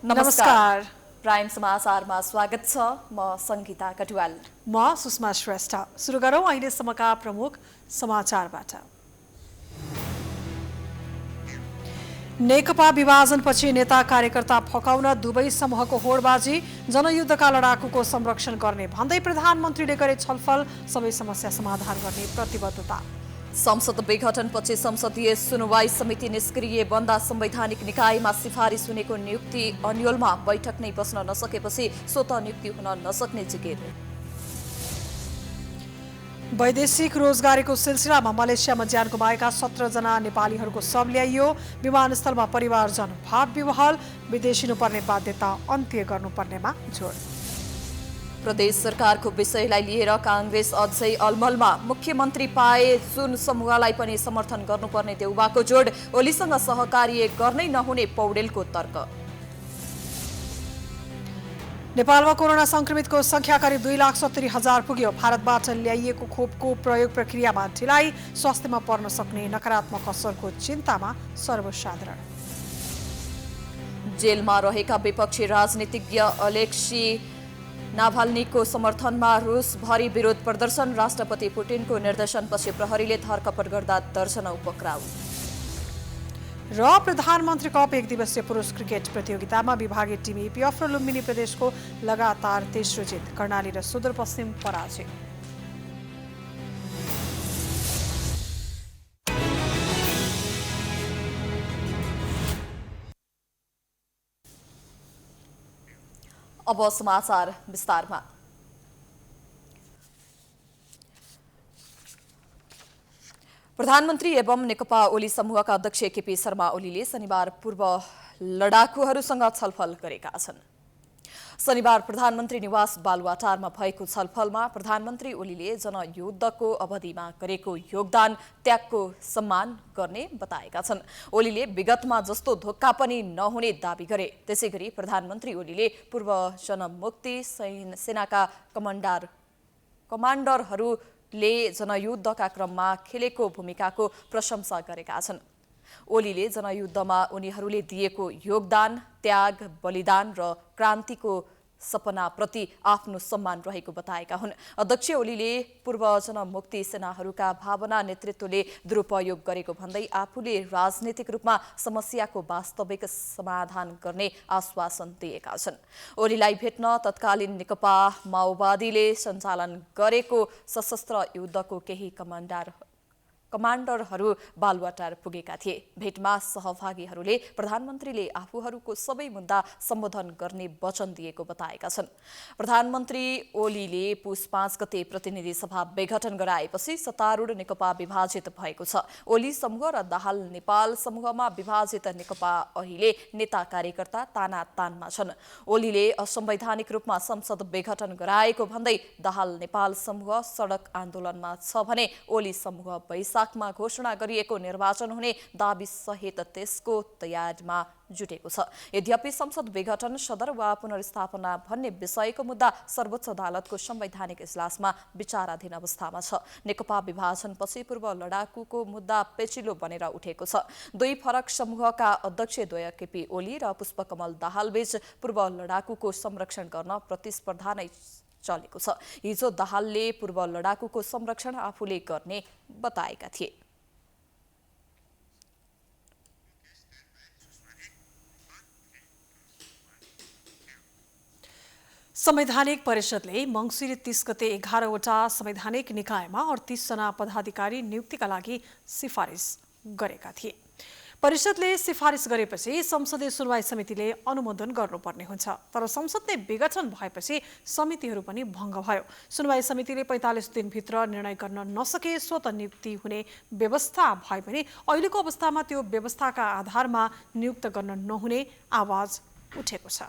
नमस्कार। प्राइम समाचारमा स्वागत छ। म संगीता कटुवाल। म सुषमा श्रेष्ठ। सुरु गरौँ अहिलेसम्मका प्रमुख समाचारबाट। नेकपा विभाजनपछि नेता कार्यकर्ता फकाउन दुवै समूहको होडबाजी, जनयुद्धका लडाकुको संरक्षण गर्ने भन्दै प्रधानमन्त्रीले गरे छलफल, सबै समस्या समाधान गर्ने प्रतिबद्धता। संसद विघटनपछि संसदीय सुनवाई समिति निष्क्रिय बन्दा संवैधानिक निकायमा सिफारिस हुनेको नियुक्ति अन्यलमा बैठक नै बस्न नसकेपछि स्वतः नियुक्ति हुन नसक्ने जिकिर। वैदेशिक रोजगारीको सिलसिलामा मलेसियामा ज्यान गुमाएका 17 जना नेपालीहरूको शव ल्याइयो। विमानस्थलमा परिवारजन भाव विवहल, विदेशिनुपर्ने बाध्यता अन्त्य गर्नुपर्नेमा जोड। प्रदेश सरकारको विषयलाई लिएर कांग्रेस अझै अलमलमा, मुख्यमन्त्री पाए जुन समूहलाई पनि समर्थन गर्नुपर्ने देउबाको जोड, ओलीसँग सहकार्य गर्नै नहुने पौडेलको तर्क। नेपालमा कोरोना संक्रमितको संख्या करिब 2,70,000 पुग्यो। भारतबाट ल्याइएको खोपको प्रयोग प्रक्रियामा ढिलाइ, स्वास्थ्यमा पर्न सक्ने नकारात्मक असरको चिन्तामा सर्वसाधारण। जेलमा रहेका विपक्षी राजनीतिज्ञ अलेक्सी नाभाल्नीको समर्थनमा रुसभरि विरोध प्रदर्शन, राष्ट्रपति पुटिनको निर्देशनपछि प्रहरीले धरपकड गर्दा दर्जनौं पक्राउ। र प्रधानमन्त्री कप 1 दिवसीय पुरुष क्रिकेट प्रतियोगितामा विभागीय टिम एपीएफ र लुम्बिनी प्रदेशको लगातार तेस्रो जित, कर्णाली र सुदूरपश्चिम पराजय। अब समाचार विस्तारमा। प्रधानमन्त्री एवं नेकपा ओली समूहका अध्यक्ष केपी शर्मा ओलीले शनिबार पूर्व लडाकुहरूसँग छलफल गरेका छन्। शनिबार प्रधानमन्त्री निवास बालुवाटारमा भएको छलफलमा प्रधानमन्त्री ओलीले जनयुद्धको अवधिमा गरेको योगदान, त्यागको सम्मान गर्ने बताएका छन्। ओलीले विगतमा जस्तो धोका पनि नहुने दावी गरे। त्यसैगरी प्रधानमन्त्री ओलीले पूर्व जनमुक्ति सेनाका कमाण्डरहरूले जनयुद्धका क्रममा खेलेको भूमिकाको प्रशंसा गरेका छन्। ओलीले जनयुद्धमा उनीहरूले दिएको योगदान, त्याग, बलिदान र क्रान्तिको सपनाप्रति आफ्नो सम्मान रहेको बताएका हुन्। अध्यक्ष ओलीले पूर्व जनमुक्ति सेनाहरूका भावना नेतृत्वले दुरुपयोग गरेको भन्दै आफूले राजनीतिक रूपमा समस्याको वास्तविक समाधान गर्ने आश्वासन दिएका छन्। ओलीलाई भेट्न तत्कालीन नेकपा माओवादीले सञ्चालन गरेको सशस्त्र युद्धको केही कमाण्डरहरू बालुवाटार पुगेका थिए। भेटमा सहभागीहरूले प्रधानमन्त्रीले आफूहरूको सबै मुद्दा सम्बोधन गर्ने वचन दिएको बताएका छन्। प्रधानमन्त्री ओलीले पुस 5 गते प्रतिनिधि सभा विघटन गराएपछि सत्तारूढ नेकपा विभाजित भएको छ। ओली समूह र दाहाल नेपाल समूहमा विभाजित नेकपा अहिले नेता कार्यकर्ता तानातानमा छन्। ओलीले असंवैधानिक रूपमा संसद विघटन गराएको भन्दै दाहाल नेपाल समूह सडक आन्दोलनमा छ भने ओली समूह वैशाखमा घोषणा गरिएको निर्वाचन हुने दाबी सहित त्यसको तयारीमा जुटेको छ। यद्यपि संसद विघटन, सदर वा पुनर्स्थापना भन्ने विषयको मुद्दा सर्वोच्च अदालतको संवैधानिक इजलासमा विचाराधीन अवस्थामा छ। नेकपा विभाजनपछि पूर्व लडाकुको मुद्दा पेचिलो बनेर उठेको छ। दुई फरक समूहका अध्यक्षद्वय केपी ओली र पुष्पकमल दाहालबीच पूर्व लडाकुको संरक्षण गर्न प्रतिस्पर्धा नै चलेको छ। हिजो दाहालले पूर्व लडाकुको संरक्षण आफूले गर्ने बताएका थिए। संवैधानिक परिषदले मङ्सिर 30 गते 11वटा संवैधानिक निकायमा 38 जना पदाधिकारी नियुक्तिका लागि सिफारिस गरेका थिए। परिषदले सिफारिस गरेपछि संसदीय सुनवाई समितिले अनुमोदन गर्नुपर्ने हुन्छ। तर संसद नै विघटन भएपछि समितिहरू पनि भङ्ग भयो। सुनवाई समितिले 45 दिनभित्र निर्णय गर्न नसके स्वतः नियुक्ति हुने व्यवस्था भए पनि अहिलेको अवस्थामा त्यो व्यवस्थाका आधारमा नियुक्त गर्न नहुने आवाज उठेको छ।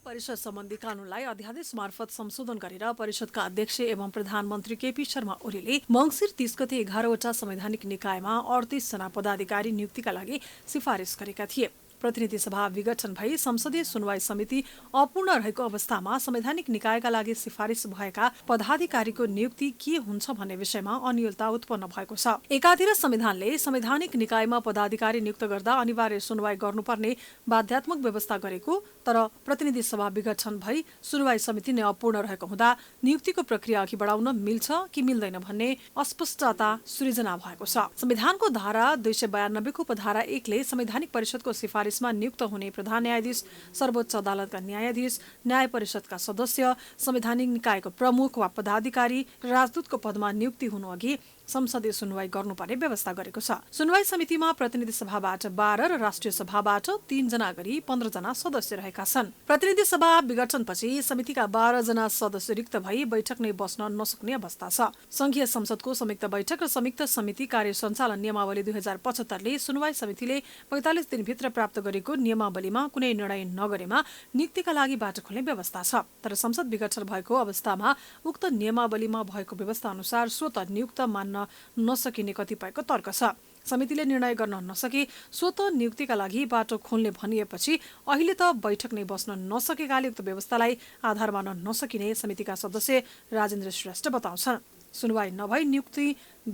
परिषद सम्बन्धी कानूनलाई अध्यादेश मार्फत संशोधन गरेर परिषदका अध्यक्ष एवं प्रधानमन्त्री केपी शर्मा ओलीले मङ्सिर 30 गते 11वटा संवैधानिक निकायमा 38 जना पदाधिकारी नियुक्तिका लागि सिफारिस गरेका थिए। प्रतिनिधि सभा विघटन भई संसदीय सुनवाई समिति अपूर्ण रहेको अवस्थामा संवैधानिक निकायका लागि सिफारिस भएका पदाधिकारीको नियुक्ति के हुन्छ भन्ने विषयमा अनियलता उत्पन्न भएको छ। एकातिर संविधानले संवैधानिक निकायमा पदाधिकारी नियुक्त गर्दा अनिवार्य सुनवाई गर्नुपर्ने बाध्यात्मक व्यवस्था गरेको, तर प्रतिनिधि सभा विघटन भई सुनवाई समिति नै अपूर्ण रहेको हुँदा नियुक्तिको प्रक्रिया अघि बढाउन मिल्छ कि मिल्दैन भन्ने अस्पष्टता सृजना भएको छ। संविधानको धारा 292 को उपधारा 1 ले संवैधानिक परिषदको सिफारिसमा नियुक्त हुने प्रधान न्यायाधीश, सर्वोच्च अदालतका न्यायाधीश, न्याय परिषदका सदस्य, संवैधानिक निकायको प्रमुख वा पदाधिकारी, राजदूतको पदमा नियुक्ति हुनु अघि संसदीय सुनवाई गर्नुपर्ने व्यवस्था गरेको छ। सुनवाई समितिमा प्रतिनिधि सभाबाट 12 र राष्ट्रिय सभाबाट 3 जना गरी 15 जना सदस्य रहेका छन्। प्रतिनिधि सभा विघटनपछि समितिका 12 जना सदस्य रिक्त भई बैठक नै बस्न नसक्ने अवस्था छ। संघीय संसदको संयुक्त बैठक र संयुक्त समिति कार्य सञ्चालन नियमावली 2075 ले सुनवाई समितिले 45 दिनभित्र प्राप्त गरेको नियमावलीमा कुनै निर्णय नगरेमा नियुक्तिका लागि बाटो खोल्ने व्यवस्था छ। तर संसद विघटन भएको अवस्थामा उक्त नियमावलीमा भएको व्यवस्था अनुसार स्वतः नियुक्त मान्न नसकिने कतिपयको तर्क छ। समितिले निर्णय गर्न नसके स्वतः नियुक्तिका लागि बाटो खोल्ने भनिएपछि अहिले त बैठक नै बस्न नसकेकाले उक्त व्यवस्थालाई आधार मान्न नसकिने समितिका सदस्य राजेन्द्र श्रेष्ठ बताउँछन्। सुनवाई नभई नियुक्ति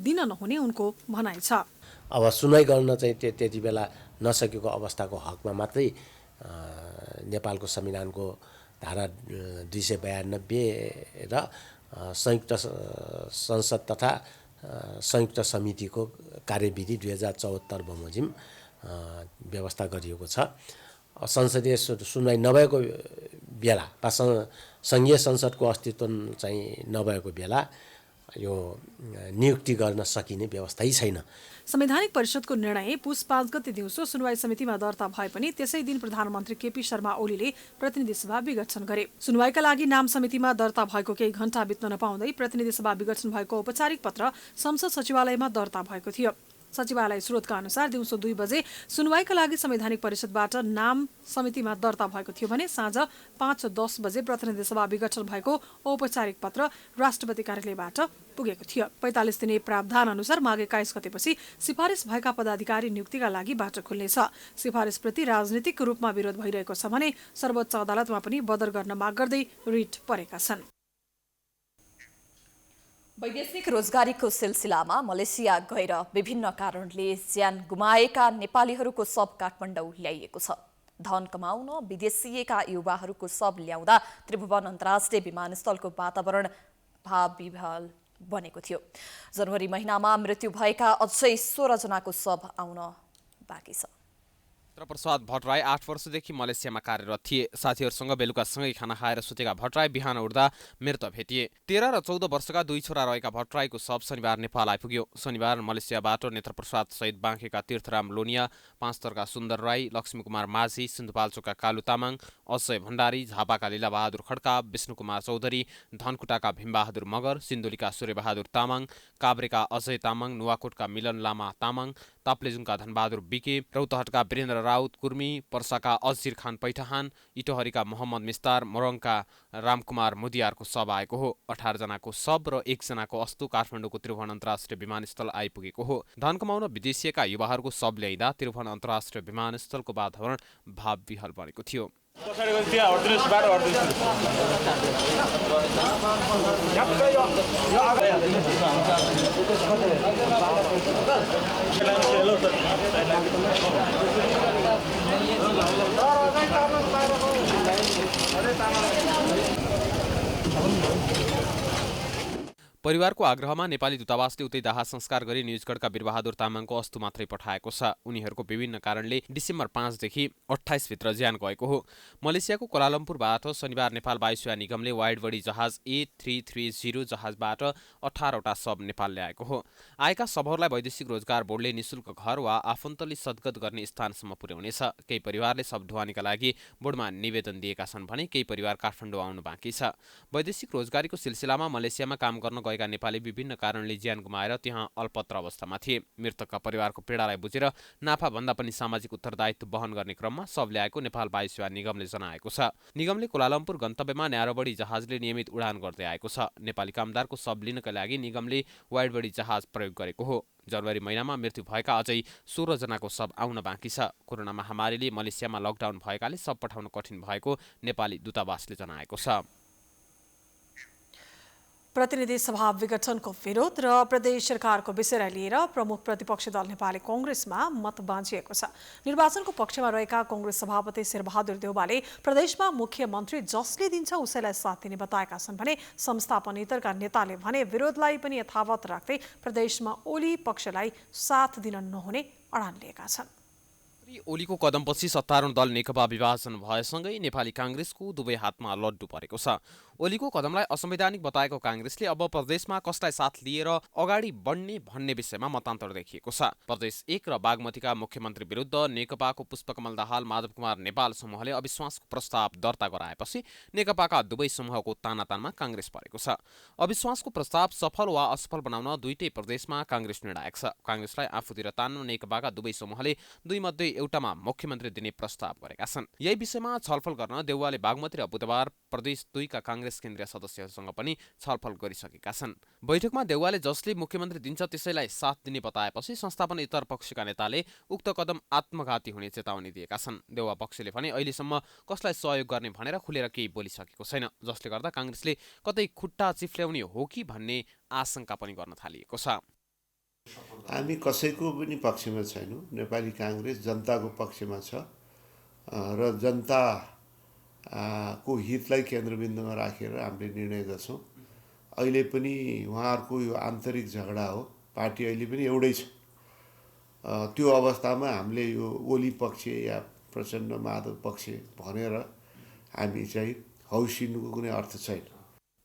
दिन नहुने उनको भनाइ छ। अब सुनवाई गर्न चाहिँ त्यति बेला नसकेको अवस्थाको हकमा मात्रै नेपालको संविधानको धारा 292 र संयुक्त संसद तथा संयुक्त समितिको कार्यविधि 2074 बमोजिम व्यवस्था गरिएको छ। संसदीय सुनवाई नभएको बेला वा संघीय संसदको अस्तित्व चाहिँ नभएको बेला यो नियुक्ति गर्न सकिने व्यवस्था छैन। संवैधानिक परिषदको निर्णय पुस 5 गते दिउँसो सुनवाई समितिमा दर्ता भए पनि त्यसै दिन प्रधानमन्त्री केपी शर्मा ओलीले प्रतिनिधि सभा विघटन गरे। सुनवाईका लागि नाम समितिमा दर्ता भएको केही घण्टा बित्न नपाउँदै प्रतिनिधि सभा विघटन भएको औपचारिक पत्र संसद सचिवालयमा दर्ता भएको थियो। सचिवालय स्रोतका अनुसार दिउँसो 2 बजे सुनवाईका लागि संवैधानिक परिषदबाट नाम समितिमा दर्ता भएको थियो भने साँझ 5:10 बजे प्रतिनिधि सभा विघटन भएको औपचारिक पत्र राष्ट्रपति कार्यालयबाट पुगेको थियो। 45 दिने प्रावधान अनुसार माघ 21 गतेपछि सिफारिस भएका पदाधिकारी नियुक्तिका लागि बाटो खुल्नेछ। सिफारिसप्रति राजनीतिक रूपमा विरोध भइरहेको छ भने सर्वोच्च अदालतमा पनि बदर गर्न माग गर्दै रिट परेका छन्। वैदेशिक रोजगारीको सिलसिलामा मलेसिया गएर विभिन्न कारणले ज्यान गुमाएका नेपालीहरूको शव काठमाडौँ ल्याइएको छ। धन कमाउन विदेशिएका युवाहरूको शव ल्याउँदा त्रिभुवन अन्तर्राष्ट्रिय विमानस्थलको वातावरण भाव-विह्वल बनेको थियो। जनवरी महिनामा मृत्यु भएका अझै 16 जनाको शव आउन बाँकी छ। प्रसाद भट्टराई 8 वर्षदेखि मलेसियामा कार्यरत थिए। साथीहरूसँग बेलुकासँगै खाना खाएर सुतेका भट्टराई बिहान उठ्दा मृत भेटिए। 13 र 14 वर्षका 2 छोरा रहेका भट्टराईको शव शनिबार नेपाल आइपुग्यो। शनिबार मलेसियाबाट नेत्रप्रसाद सहित बाँकेका तीर्थराम लोनिया, पाँचथरका सुन्दर राई, लक्ष्मीकुमार माझी, सिन्धुपाल्चोकका कालु तामाङ, अजय भण्डारी, झापाका लीलाबहादुर खड्का, विष्णुकुमार चौधरी, धनकुटाका भीमबहादुर मगर, सिन्धुलीका सूर्यबहादुर तामाङ, काभ्रेका अजय तामाङ, नुवाकोटका मिलन लामा तामाङ, ताप्लेजुङका धनबहादुर बिके, रौतहटका वीरेन्द्र राउत कुर्मी, पर्साका अजिर खान पैठाहान, इटहरीका मोहम्मद मिस्तार, मोरङका रामकुमार मुदियारको शव आएको हो। 18 जनाको शव र 1 जनाको अस्तु काठमाडौँको त्रिभुवन अन्तर्राष्ट्रिय विमानस्थल आइपुगेको हो। धन कमाउन विदेशिएका युवाहरूको शव ल्याइँदा त्रिभुवन अन्तर्राष्ट्रिय विमानस्थलको वातावरण भाव-विह्वल बनेको थियो। परिवारको आग्रहमा नेपाली दूतावासले उतै दाह संस्कार गरी न्युजगढका वीरबहादुर तामाङको अस्तु मात्रै पठाएको छ। उनीहरूको विभिन्न कारणले डिसेम्बर 5 देखि 28 भित्र ज्यान गएको हो। मलेसियाको कोलालम्पुरबाट शनिबार नेपाल वायुसेवा निगमले वाइडबडी जहाज A330 जहाजबाट 18 वटा शव नेपाल ल्याएको हो। आएका शवहरूलाई वैदेशिक रोजगार बोर्डले निशुल्क घर वा आफन्तले सद्गत गर्ने स्थानसम्म पुर्याउनेछ। केही परिवारले शव ढुवानीका लागि बोर्डमा निवेदन दिएका छन् भने केही परिवार काठमाडौँ आउनु बाँकी छ। वैदेशिक रोजगारीको सिलसिलामा मलेसियामा काम गर्न गएका नेपाली विभिन्न कारणले ज्यान गुमाएर त्यहाँ अल्पत्र अवस्थामा थिए। मृतकका परिवारको पीडालाई बुझेर नाफाभन्दा पनि सामाजिक उत्तरदायित्व वहन गर्ने क्रममा शव ल्याएको नेपाल वायु सेवा निगमले जनाएको छ। निगमले कुलालम्पुर गन्तव्यमा न्यारोबडी जहाजले नियमित उडान गर्दै आएको छ। नेपाली कामदारको शव लिनका लागि निगमले वाइडबडी जहाज प्रयोग गरेको हो। जनवरी महिनामा मृत्यु भएका अझै 16 जनाको शव आउन बाँकी छ। कोरोना महामारीले मलेसियामा लकडाउन भएकाले शव पठाउन कठिन भएको नेपाली दूतावासले जनाएको छ। प्रतिनिधि सभा विघटनको विरोध र प्रदेश सरकारको विषयलाई लिएर प्रमुख प्रतिपक्षी दल नेपाली कांग्रेसमा मत बाँझिएको छ। निर्वाचनको पक्षमा रहेका कांग्रेस सभापति शेरबहादुर देउवाले प्रदेशमा मुख्यमन्त्री जसले दिन्छ उसैलाई साथ दिने बताएका छन् भने संस्थापन इतरका नेताले भने विरोधलाई पनि यथावत राख्दै प्रदेशमा ओली पक्षलाई साथ दिन नहुने अडान लिएका छन्। ओलीको कदमपछि सत्तारूढ दल नेकपा विभाजन भएसँगै नेपाली कांग्रेसको दुवै हातमा लड्डु परेको छ। ओलीको कदमलाई असंवैधानिक बताएको कांग्रेसले अब प्रदेशमा कसलाई साथ लिएर अगाडि बढ्ने भन्ने विषयमा मतान्तर देखिएको छ। प्रदेश 1 र बागमतीका मुख्यमन्त्री विरुद्ध नेकपाको पुष्पकमल दाहाल माधव कुमार नेपाल समूहले अविश्वासको प्रस्ताव दर्ता गराएपछि नेकपाका दुवै समूहको तानातानमा कांग्रेस परेको छ। अविश्वासको प्रस्ताव सफल वा असफल बनाउन दुईटै प्रदेशमा कांग्रेस निर्णायक छ। कांग्रेसलाई आफूतिर तान्न नेकपाका दुवै समूहले दुई मध्ये एउटामा मुख्यमन्त्री दिने प्रस्ताव गरेका छन्। यही विषयमा छलफल गर्न देउवाले बागमती र बुधबार प्रदेश 2 का कांग्रेस केन्द्रीय सदस्यहरूसँग पनि छलफल गरिसकेका छन्। बैठकमा देउवाले जसले मुख्यमन्त्री दिन्छ त्यसैलाई साथ दिने बताएपछि संस्थापन इतर पक्षका नेताले उक्त कदम आत्मघाती हुने चेतावनी दिएका छन्। देउवा पक्षले भने अहिलेसम्म कसलाई सहयोग गर्ने भनेर खुलेर केही बोलिसकेको छैन, जसले गर्दा कांग्रेसले कतै खुट्टा चिफ्ल्याउने हो कि भन्ने आशंका पनि गर्न थालिएको छ। हामी कसैको पनि पक्षमा छैनौँ। नेपाली कांग्रेस जनताको पक्षमा छ र जनताको हितलाई केन्द्रबिन्दुमा राखेर हामीले निर्णय गर्छौँ। अहिले पनि उहाँहरूको यो आन्तरिक झगडा हो, पार्टी अहिले पनि एउटै छ। त्यो अवस्थामा हामीले यो ओली पक्ष या प्रचण्ड माधव पक्ष भनेर हामी चाहिँ हौसिनुको कुनै अर्थ छैन।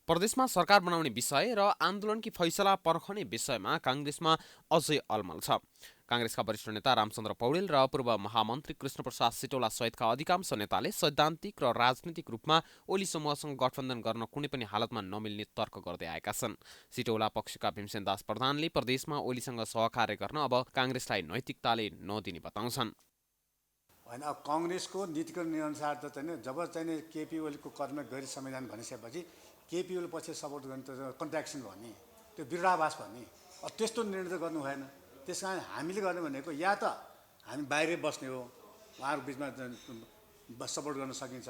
प्रदेशमा सरकार बनाउने विषय र आन्दोलनकी फैसला पर्खने विषयमा कांग्रेसमा अझै अलमल छ। कांग्रेसका वरिष्ठ नेता रामचन्द्र पौडेल र पूर्व महामन्त्री कृष्णप्रसाद सिटौला सहितका अधिकांश नेताले सैद्धान्तिक र राजनीतिक रूपमा ओली समूहसँग गठबन्धन गर्न कुनै पनि हालतमा नमिल्ने तर्क गर्दै आएका छन्। सिटौला पक्षका भीमसेन दास प्रधानले प्रदेशमा ओलीसँग सहकार्य गर्न अब कांग्रेसलाई नैतिकताले नदिने बताउँछन्। होइन, अब कांग्रेसको नीतिगत निर्णयअनुसार त चाहिँ जब चाहिँ केपी ओलीको कदममा गैर संविधान भनिसकेपछि केपी ओली पछि सपोर्ट गर्ने त कन्ट्र्याक्सन भन्ने, त्यो विरोधाभास भन्ने, अब त्यस्तो निर्णय त गर्नु भएन। त्यस कारण हामीले गर्ने भनेको या त हामी बाहिरै बस्ने हो, उहाँहरूको बिचमा सपोर्ट गर्न सकिन्छ।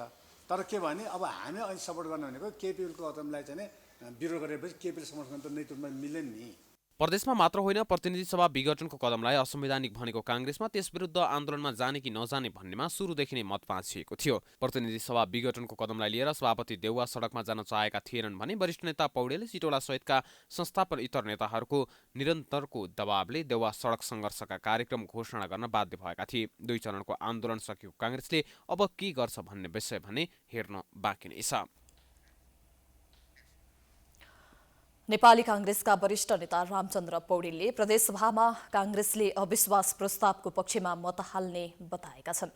तर के भने अब हामी अहिले सपोर्ट गर्ने भनेको केपी ओलीको कदमलाई चाहिँ विरोध गरेपछि केपीले समर्थन त नैतिक रूपमा मिलेन नि। प्रदेशमा मात्र होइन, प्रतिनिधि सभा विघटनको कदमलाई असंवैधानिक भनेको कांग्रेसमा त्यस विरुद्ध आन्दोलनमा जाने कि नजाने भन्नेमा सुरुदेखि नै मत बाँचिएको थियो। प्रतिनिधि सभा विघटनको कदमलाई लिएर सभापति देउवा सडकमा जान चाहेका थिएनन् भने वरिष्ठ नेता पौडेल सिटौला सहितका संस्थापन इतर नेताहरूको निरन्तरको दबावले देउवा सडक सङ्घर्षका कार्यक्रम घोषणा गर्न बाध्य भएका थिए। 2 चरणको आन्दोलन सकेको कांग्रेसले अब के गर्छ भन्ने विषय भने हेर्न बाँकी नै छ। नेपाली कांग्रेसका वरिष्ठ नेता रामचन्द्र पौडेलले प्रदेशसभामा कांग्रेसले अविश्वास प्रस्तावको पक्षमा मत हाल्ने बताएका छन्।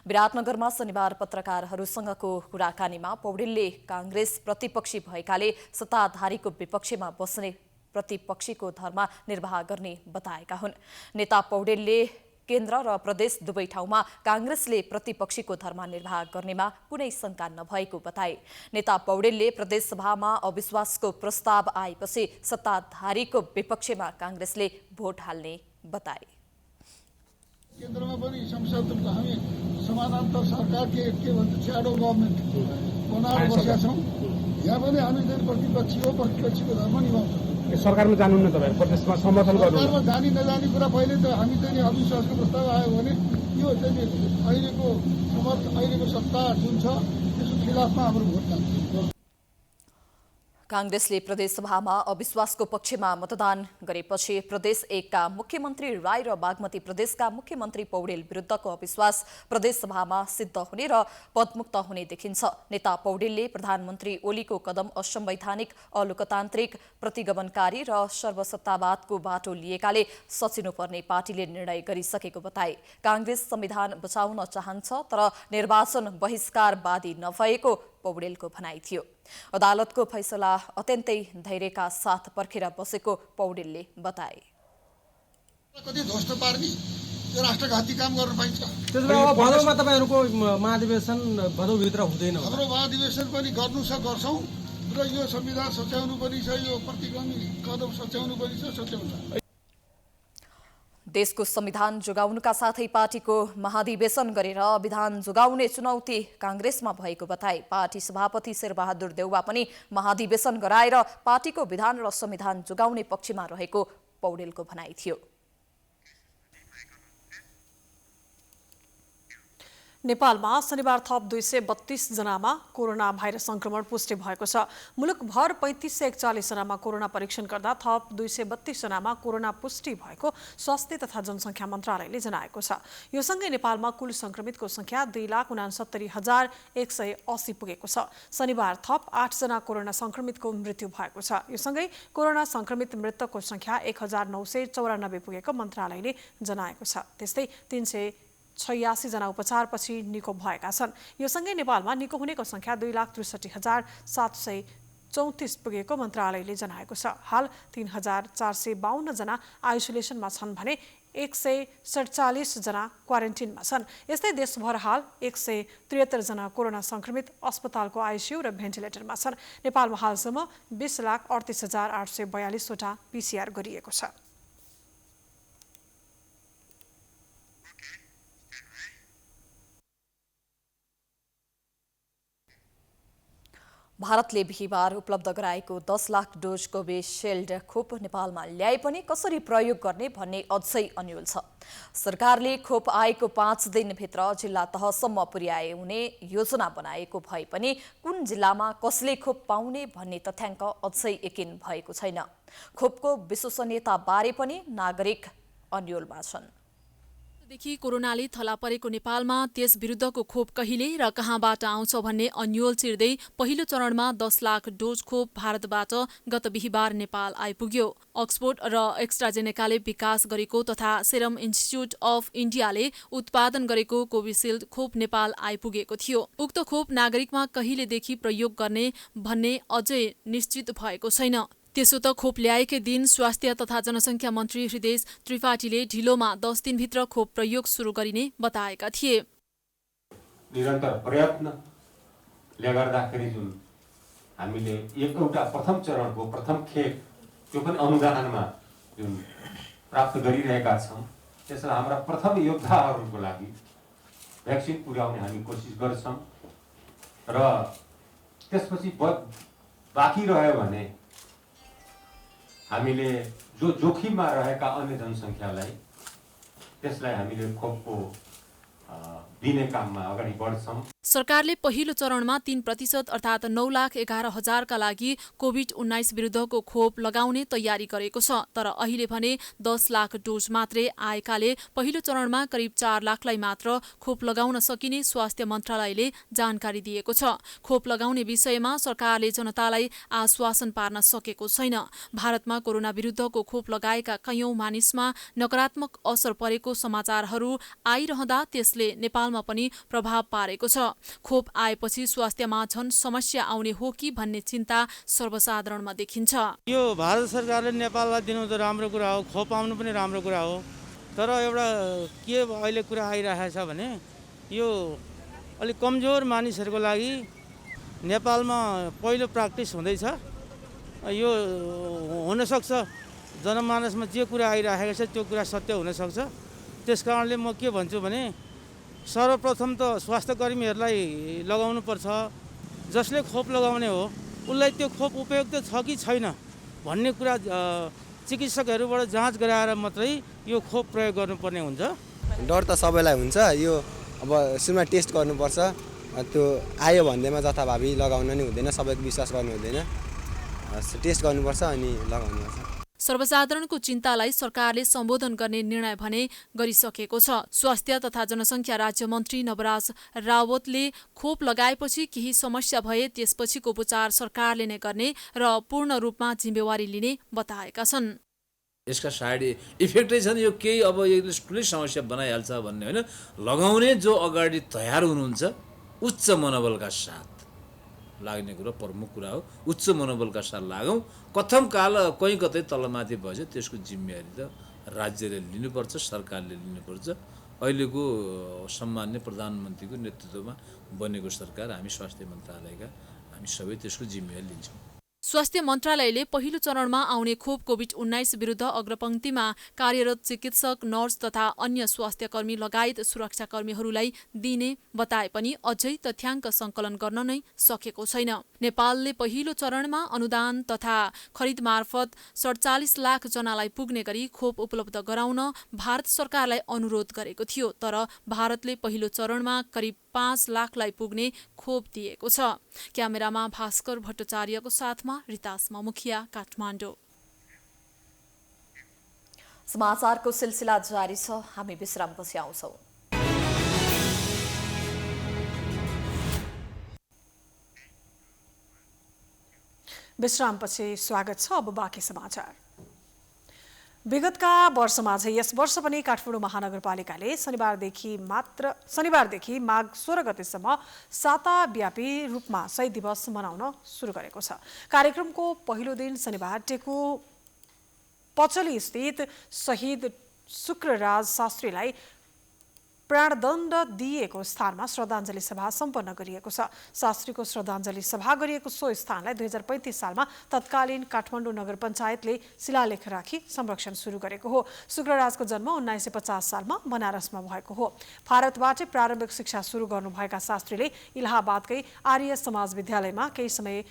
विराटनगरमा शनिबार पत्रकारहरूसँगको कुराकानीमा पौडेलले कांग्रेस प्रतिपक्षी भएकाले सत्ताधारीको विपक्षमा बस्ने प्रतिपक्षीको धर्म निर्वाह गर्ने बताएका हुन्। नेता पौडेलले केन्द्र र प्रदेश दुवै ठाउँमा कांग्रेसले प्रतिपक्षीको धर्म निर्वाह गर्नेमा कुनै शंका नभएको बताए। नेता पौडेलले प्रदेशसभामा अविश्वासको प्रस्ताव आएपछि सत्ताधारीको विपक्षमा कांग्रेसले भोट हाल्ने बताए। केन्द्रमा पनि संसद हामी समानान्तर सरकार के भन्छ स्याडो गभर्नमेन्ट बनाएर बसेका छौँ। यहाँ पनि हामी चाहिँ प्रतिपक्षी हो, प्रतिपक्षीको धर्म निभाउँछौँ। सरकारमा जानुहुन्न तपाईँ, प्रदेशमा समर्थन गर्नु? सरकारमा जानी नजाने कुरा पहिले त हामी चाहिँ अविश्वासको प्रस्ताव आयो भने यो चाहिँ अहिलेको सत्ता जुन छ त्यसको खिलाफमा हाम्रो भोट जान्छ। कांग्रेसले प्रदेशसभामा अविश्वासको पक्षमा मतदान गरेपछि प्रदेश 1 का मुख्यमन्त्री राय र बागमती प्रदेशका मुख्यमन्त्री पौडेल विरुद्धको अविश्वास प्रदेशसभामा सिद्ध हुने र पदमुक्त हुने देखिन्छ। नेता पौडेलले प्रधानमन्त्री ओलीको कदम असंवैधानिक, अलोकतान्त्रिक, प्रतिगमनकारी र सर्वसत्तावादको बाटो लिएकाले सचिनुपर्ने पार्टीले निर्णय गरिसकेको बताए। कांग्रेस संविधान बचाउन चाहन्छ तर निर्वाचन बहिष्कारवादी नभएको पौडेलको भनाइ थियो। अदालतको फैसला अत्यन्तै धैर्यका साथ पर्खेर बसेको पौडेलले बताए। कति ध्वस्त पार्ने यो राष्ट्रघाती काम गर्न पाइन्छ। त्यसो भए अब भदौमा तपाईँहरूको महाधिवेशन भदौभित्र हुँदैन। हाम्रो महाधिवेशन पनि गर्छौँ र यो संविधान सच्याउनु पनि छ, यो प्रतिगामी कदम सच्याउनु पनि छ, सच्याउँछ। देशको संविधान जोगाउनुका साथै पार्टीको महाधिवेशन गरेर विधान जोगाउने चुनौती कांग्रेसमा भएको बताए। पार्टी सभापति शेरबहादुर देउवा पनि महाधिवेशन गराएर पार्टीको विधान र संविधान जोगाउने पक्षमा रहेको पौडेलको भनाइ थियो। नेपालमा शनिबार थप 232 जनामा कोरोना भाइरस संक्रमण पुष्टि भएको छ। मुलुकभर 3541 जनामा कोरोना परीक्षण गर्दा थप 232 जनामा कोरोना पुष्टि भएको स्वास्थ्य तथा जनसङ्ख्या मन्त्रालयले जनाएको छ। यो सँगै नेपालमा कुल संक्रमितको संख्या 2,69,180 पुगेको छ। शनिबार थप 8 जना कोरोना संक्रमितको मृत्यु भएको छ। यो सँगै कोरोना संक्रमित मृतकको संख्या 1994 पुगेको मन्त्रालयले जनाएको छ। त्यस्तै 386 जना उपचारपछि निको भएका छन्। यो सँगै नेपालमा निको हुनेको संख्या 2,63,734 पुगेको मन्त्रालयले जनाएको छ। हाल 3,452 जना आइसोलेसनमा छन् भने 147 जना क्वारेन्टिनमा छन्। यस्तै देशभर हाल 173 जना कोरोना संक्रमित अस्पतालको आइसियु र भेन्टिलेटरमा छन्। नेपालमा हालसम्म 20,38,842 वटा PCR गरिएको छ। भारतले बिहिबार उपलब्ध गराएको 10 लाख डोज कोभिसिल्ड खोप नेपालमा ल्याए पनि कसरी प्रयोग गर्ने भन्ने अझै अन्यल छ। सरकारले खोप आएको 5 दिनभित्र जिल्ला तहसम्म पुर्याए हुने योजना बनाएको भए पनि कुन जिल्लामा कसले खोप पाउने भन्ने तथ्याङ्क अझै यकिन भएको छैन। खोपको विश्वसनीयता बारे पनि नागरिक अन्यलमा छन्। देखि कोरोनाले थला परेको नेपालमा त्यस विरुद्धको खोप कहिले र कहाँबाट आउँछ भन्ने अन्यल चिर्दै पहिलो चरणमा 10 लाख डोज खोप भारतबाट गत बिहिबार नेपाल आइपुग्यो। अक्सफोर्ड र एक्स्ट्राजेनेकाले विकास गरेको तथा सेरम इन्स्टिच्युट अफ इन्डियाले उत्पादन गरेको कोभिसिल्ड खोप नेपाल आइपुगेको थियो। उक्त खोप नागरिकमा कहिलेदेखि प्रयोग गर्ने भन्ने अझै निश्चित भएको छैन। त्यसो त खोप ल्याएकै दिन स्वास्थ्य तथा जनसङ्ख्या मन्त्री हृदय त्रिपाठीले ढिलोमा 10 दिनभित्र खोप प्रयोग सुरु गरिने बताएका थिए। निरन्तर प्रयत्नले गर्दाखेरि जुन हामीले एउटा प्रथम चरणको प्रथम खेप त्यो पनि अनुदानमा जुन प्राप्त गरिरहेका छौँ, त्यसलाई हाम्रा प्रथम योद्धाहरूको लागि भ्याक्सिन पुर्याउने हामी कोसिस गर्छौँ र त्यसपछि बाँकी रह्यो भने हामीले जो जोखिममा रहेका अन्य जनसङ्ख्यालाई त्यसलाई हामीले खोपको दिने काममा अगाडि बढ्छौँ। सरकारले पहिलो चरणमा 3% अर्थात् 9,11,000 का लागि कोभिड-19 विरुद्धको खोप लगाउने तयारी गरेको छ। तर अहिले भने 10 लाख डोज मात्रै आएकाले पहिलो चरणमा करिब 4 लाखलाई मात्र खोप लगाउन सकिने स्वास्थ्य मन्त्रालयले जानकारी दिएको छ। खोप लगाउने विषयमा सरकारले जनतालाई आश्वासन पार्न सकेको छैन। भारतमा कोरोना विरुद्धको खोप लगाएका कैयौं मानिसमा नकारात्मक असर परेको समाचारहरू आइरहँदा त्यसले नेपालमा पनि प्रभाव पारेको छ। खोप आएपछि स्वास्थ्यमा झन समस्या आउने हो कि भन्ने चिन्ता सर्वसाधारणमा देखिन्छ। यो भारत सरकारले नेपाललाई दिनु त राम्रो कुरा हो, खोप आउनु पनि राम्रो कुरा हो। तर एउटा के अहिले कुरा आइरहेको छ भने यो अलिक कमजोर मानिसहरूको लागि नेपालमा पहिलो प्र्याक्टिस हुँदैछ। यो हुनसक्छ जनमानसमा जे कुरा आइरहेको छ त्यो कुरा सत्य हुनसक्छ। त्यस कारणले म के भन्छु भने सर्वप्रथम त स्वास्थ्य कर्मीहरूलाई लगाउनुपर्छ। जसले खोप लगाउने हो उसलाई त्यो खोप उपयुक्त छ कि छैन भन्ने कुरा चिकित्सकहरूबाट जाँच गराएर मात्रै यो खोप प्रयोग गर्नुपर्ने हुन्छ। डर त सबैलाई हुन्छ। यो अब सुरुमा टेस्ट गर्नुपर्छ। त्यो आयो भन्दैमा जथाभावी लगाउन नि हुँदैन, सबैको विश्वास गर्नु हुँदैन। टेस्ट गर्नुपर्छ अनि लगाउनुपर्छ। सर्वसाधारणको चिन्तालाई सरकारले सम्बोधन गर्ने निर्णय भने गरिसकेको छ। स्वास्थ्य तथा जनसङ्ख्या राज्य मन्त्री नवराज रावतले खोप लगाएपछि केही समस्या भए त्यसपछिको उपचार सरकारले नै गर्ने र पूर्ण रूपमा जिम्मेवारी लिने बताएका छन्। यसका साइड इफेक्टै छन्। यो केही अब यो ठुलै समस्या बनाइहाल्छ भन्ने होइन। लगाउने जो अगाडि तयार हुनुहुन्छ उच्च मनोबलका साथ लाग्ने कुरा प्रमुख कुरा हो। उच्च मनोबलका साथ लागौँ। कथम काल कहीँ कतै तलमाथि भएछ त्यसको जिम्मेवारी त राज्यले लिनुपर्छ, सरकारले लिनुपर्छ। अहिलेको सम्मान्य प्रधानमन्त्रीको नेतृत्वमा बनेको सरकार, हामी स्वास्थ्य मन्त्रालयका हामी सबै त्यसको जिम्मेवारी लिन्छौँ। स्वास्थ्य मन्त्रालयले पहिलो चरणमा आउने खोप कोभिड-19 विरुद्ध अग्रपङ्क्तिमा कार्यरत चिकित्सक, नर्स तथा अन्य स्वास्थ्यकर्मी लगायत सुरक्षाकर्मीहरूलाई दिने बताए पनि अझै तथ्याङ्क सङ्कलन गर्न नै सकेको छैन। नेपालले पहिलो चरणमा अनुदान तथा खरिद मार्फत 47 लाख जनालाई पुग्ने गरी खोप उपलब्ध गराउन भारत सरकारलाई अनुरोध गरेको थियो, तर भारतले पहिलो चरणमा करिब 5 लाखलाई पुग्ने खोप दिएको छ। क्यामेरामा भास्कर भट्टाचार्यको साथमा रितासमा मुखिया, काठमाडौँ। समाचारको सिलसिला जारी छ, हामी विश्रामपछि आउँछौँ। विश्रामपछि स्वागत छ। अब बाँकी समाचार। विगतका वर्षमा झै यस वर्ष पनि काठमाडौँ महानगरपालिकाले शनिबारदेखि माघ 16 गतेसम्म साताव्यापी रूपमा शहीद दिवस मनाउन सुरु गरेको छ। कार्यक्रमको पहिलो दिन शनिबार टेकु पचली स्थित शहीद शुक्रराज शास्त्रीलाई प्राणदण्ड दिएको स्थानमा श्रद्धाञ्जली सभा सम्पन्न गरिएको छ। शास्त्रीको श्रद्धाञ्जली सभा गरिएको सो स्थानलाई 2035 सालमा तत्कालीन काठमाडौँ नगर पञ्चायतले शिलालेख राखी संरक्षण सुरु गरेको हो। शुक्रराजको जन्म 1950 सालमा बनारसमा भएको हो। भारतबाटै प्रारम्भिक शिक्षा सुरु गर्नुभएका शास्त्रीले इलाहाबादकै आर्य समाज विद्यालयमा केही समय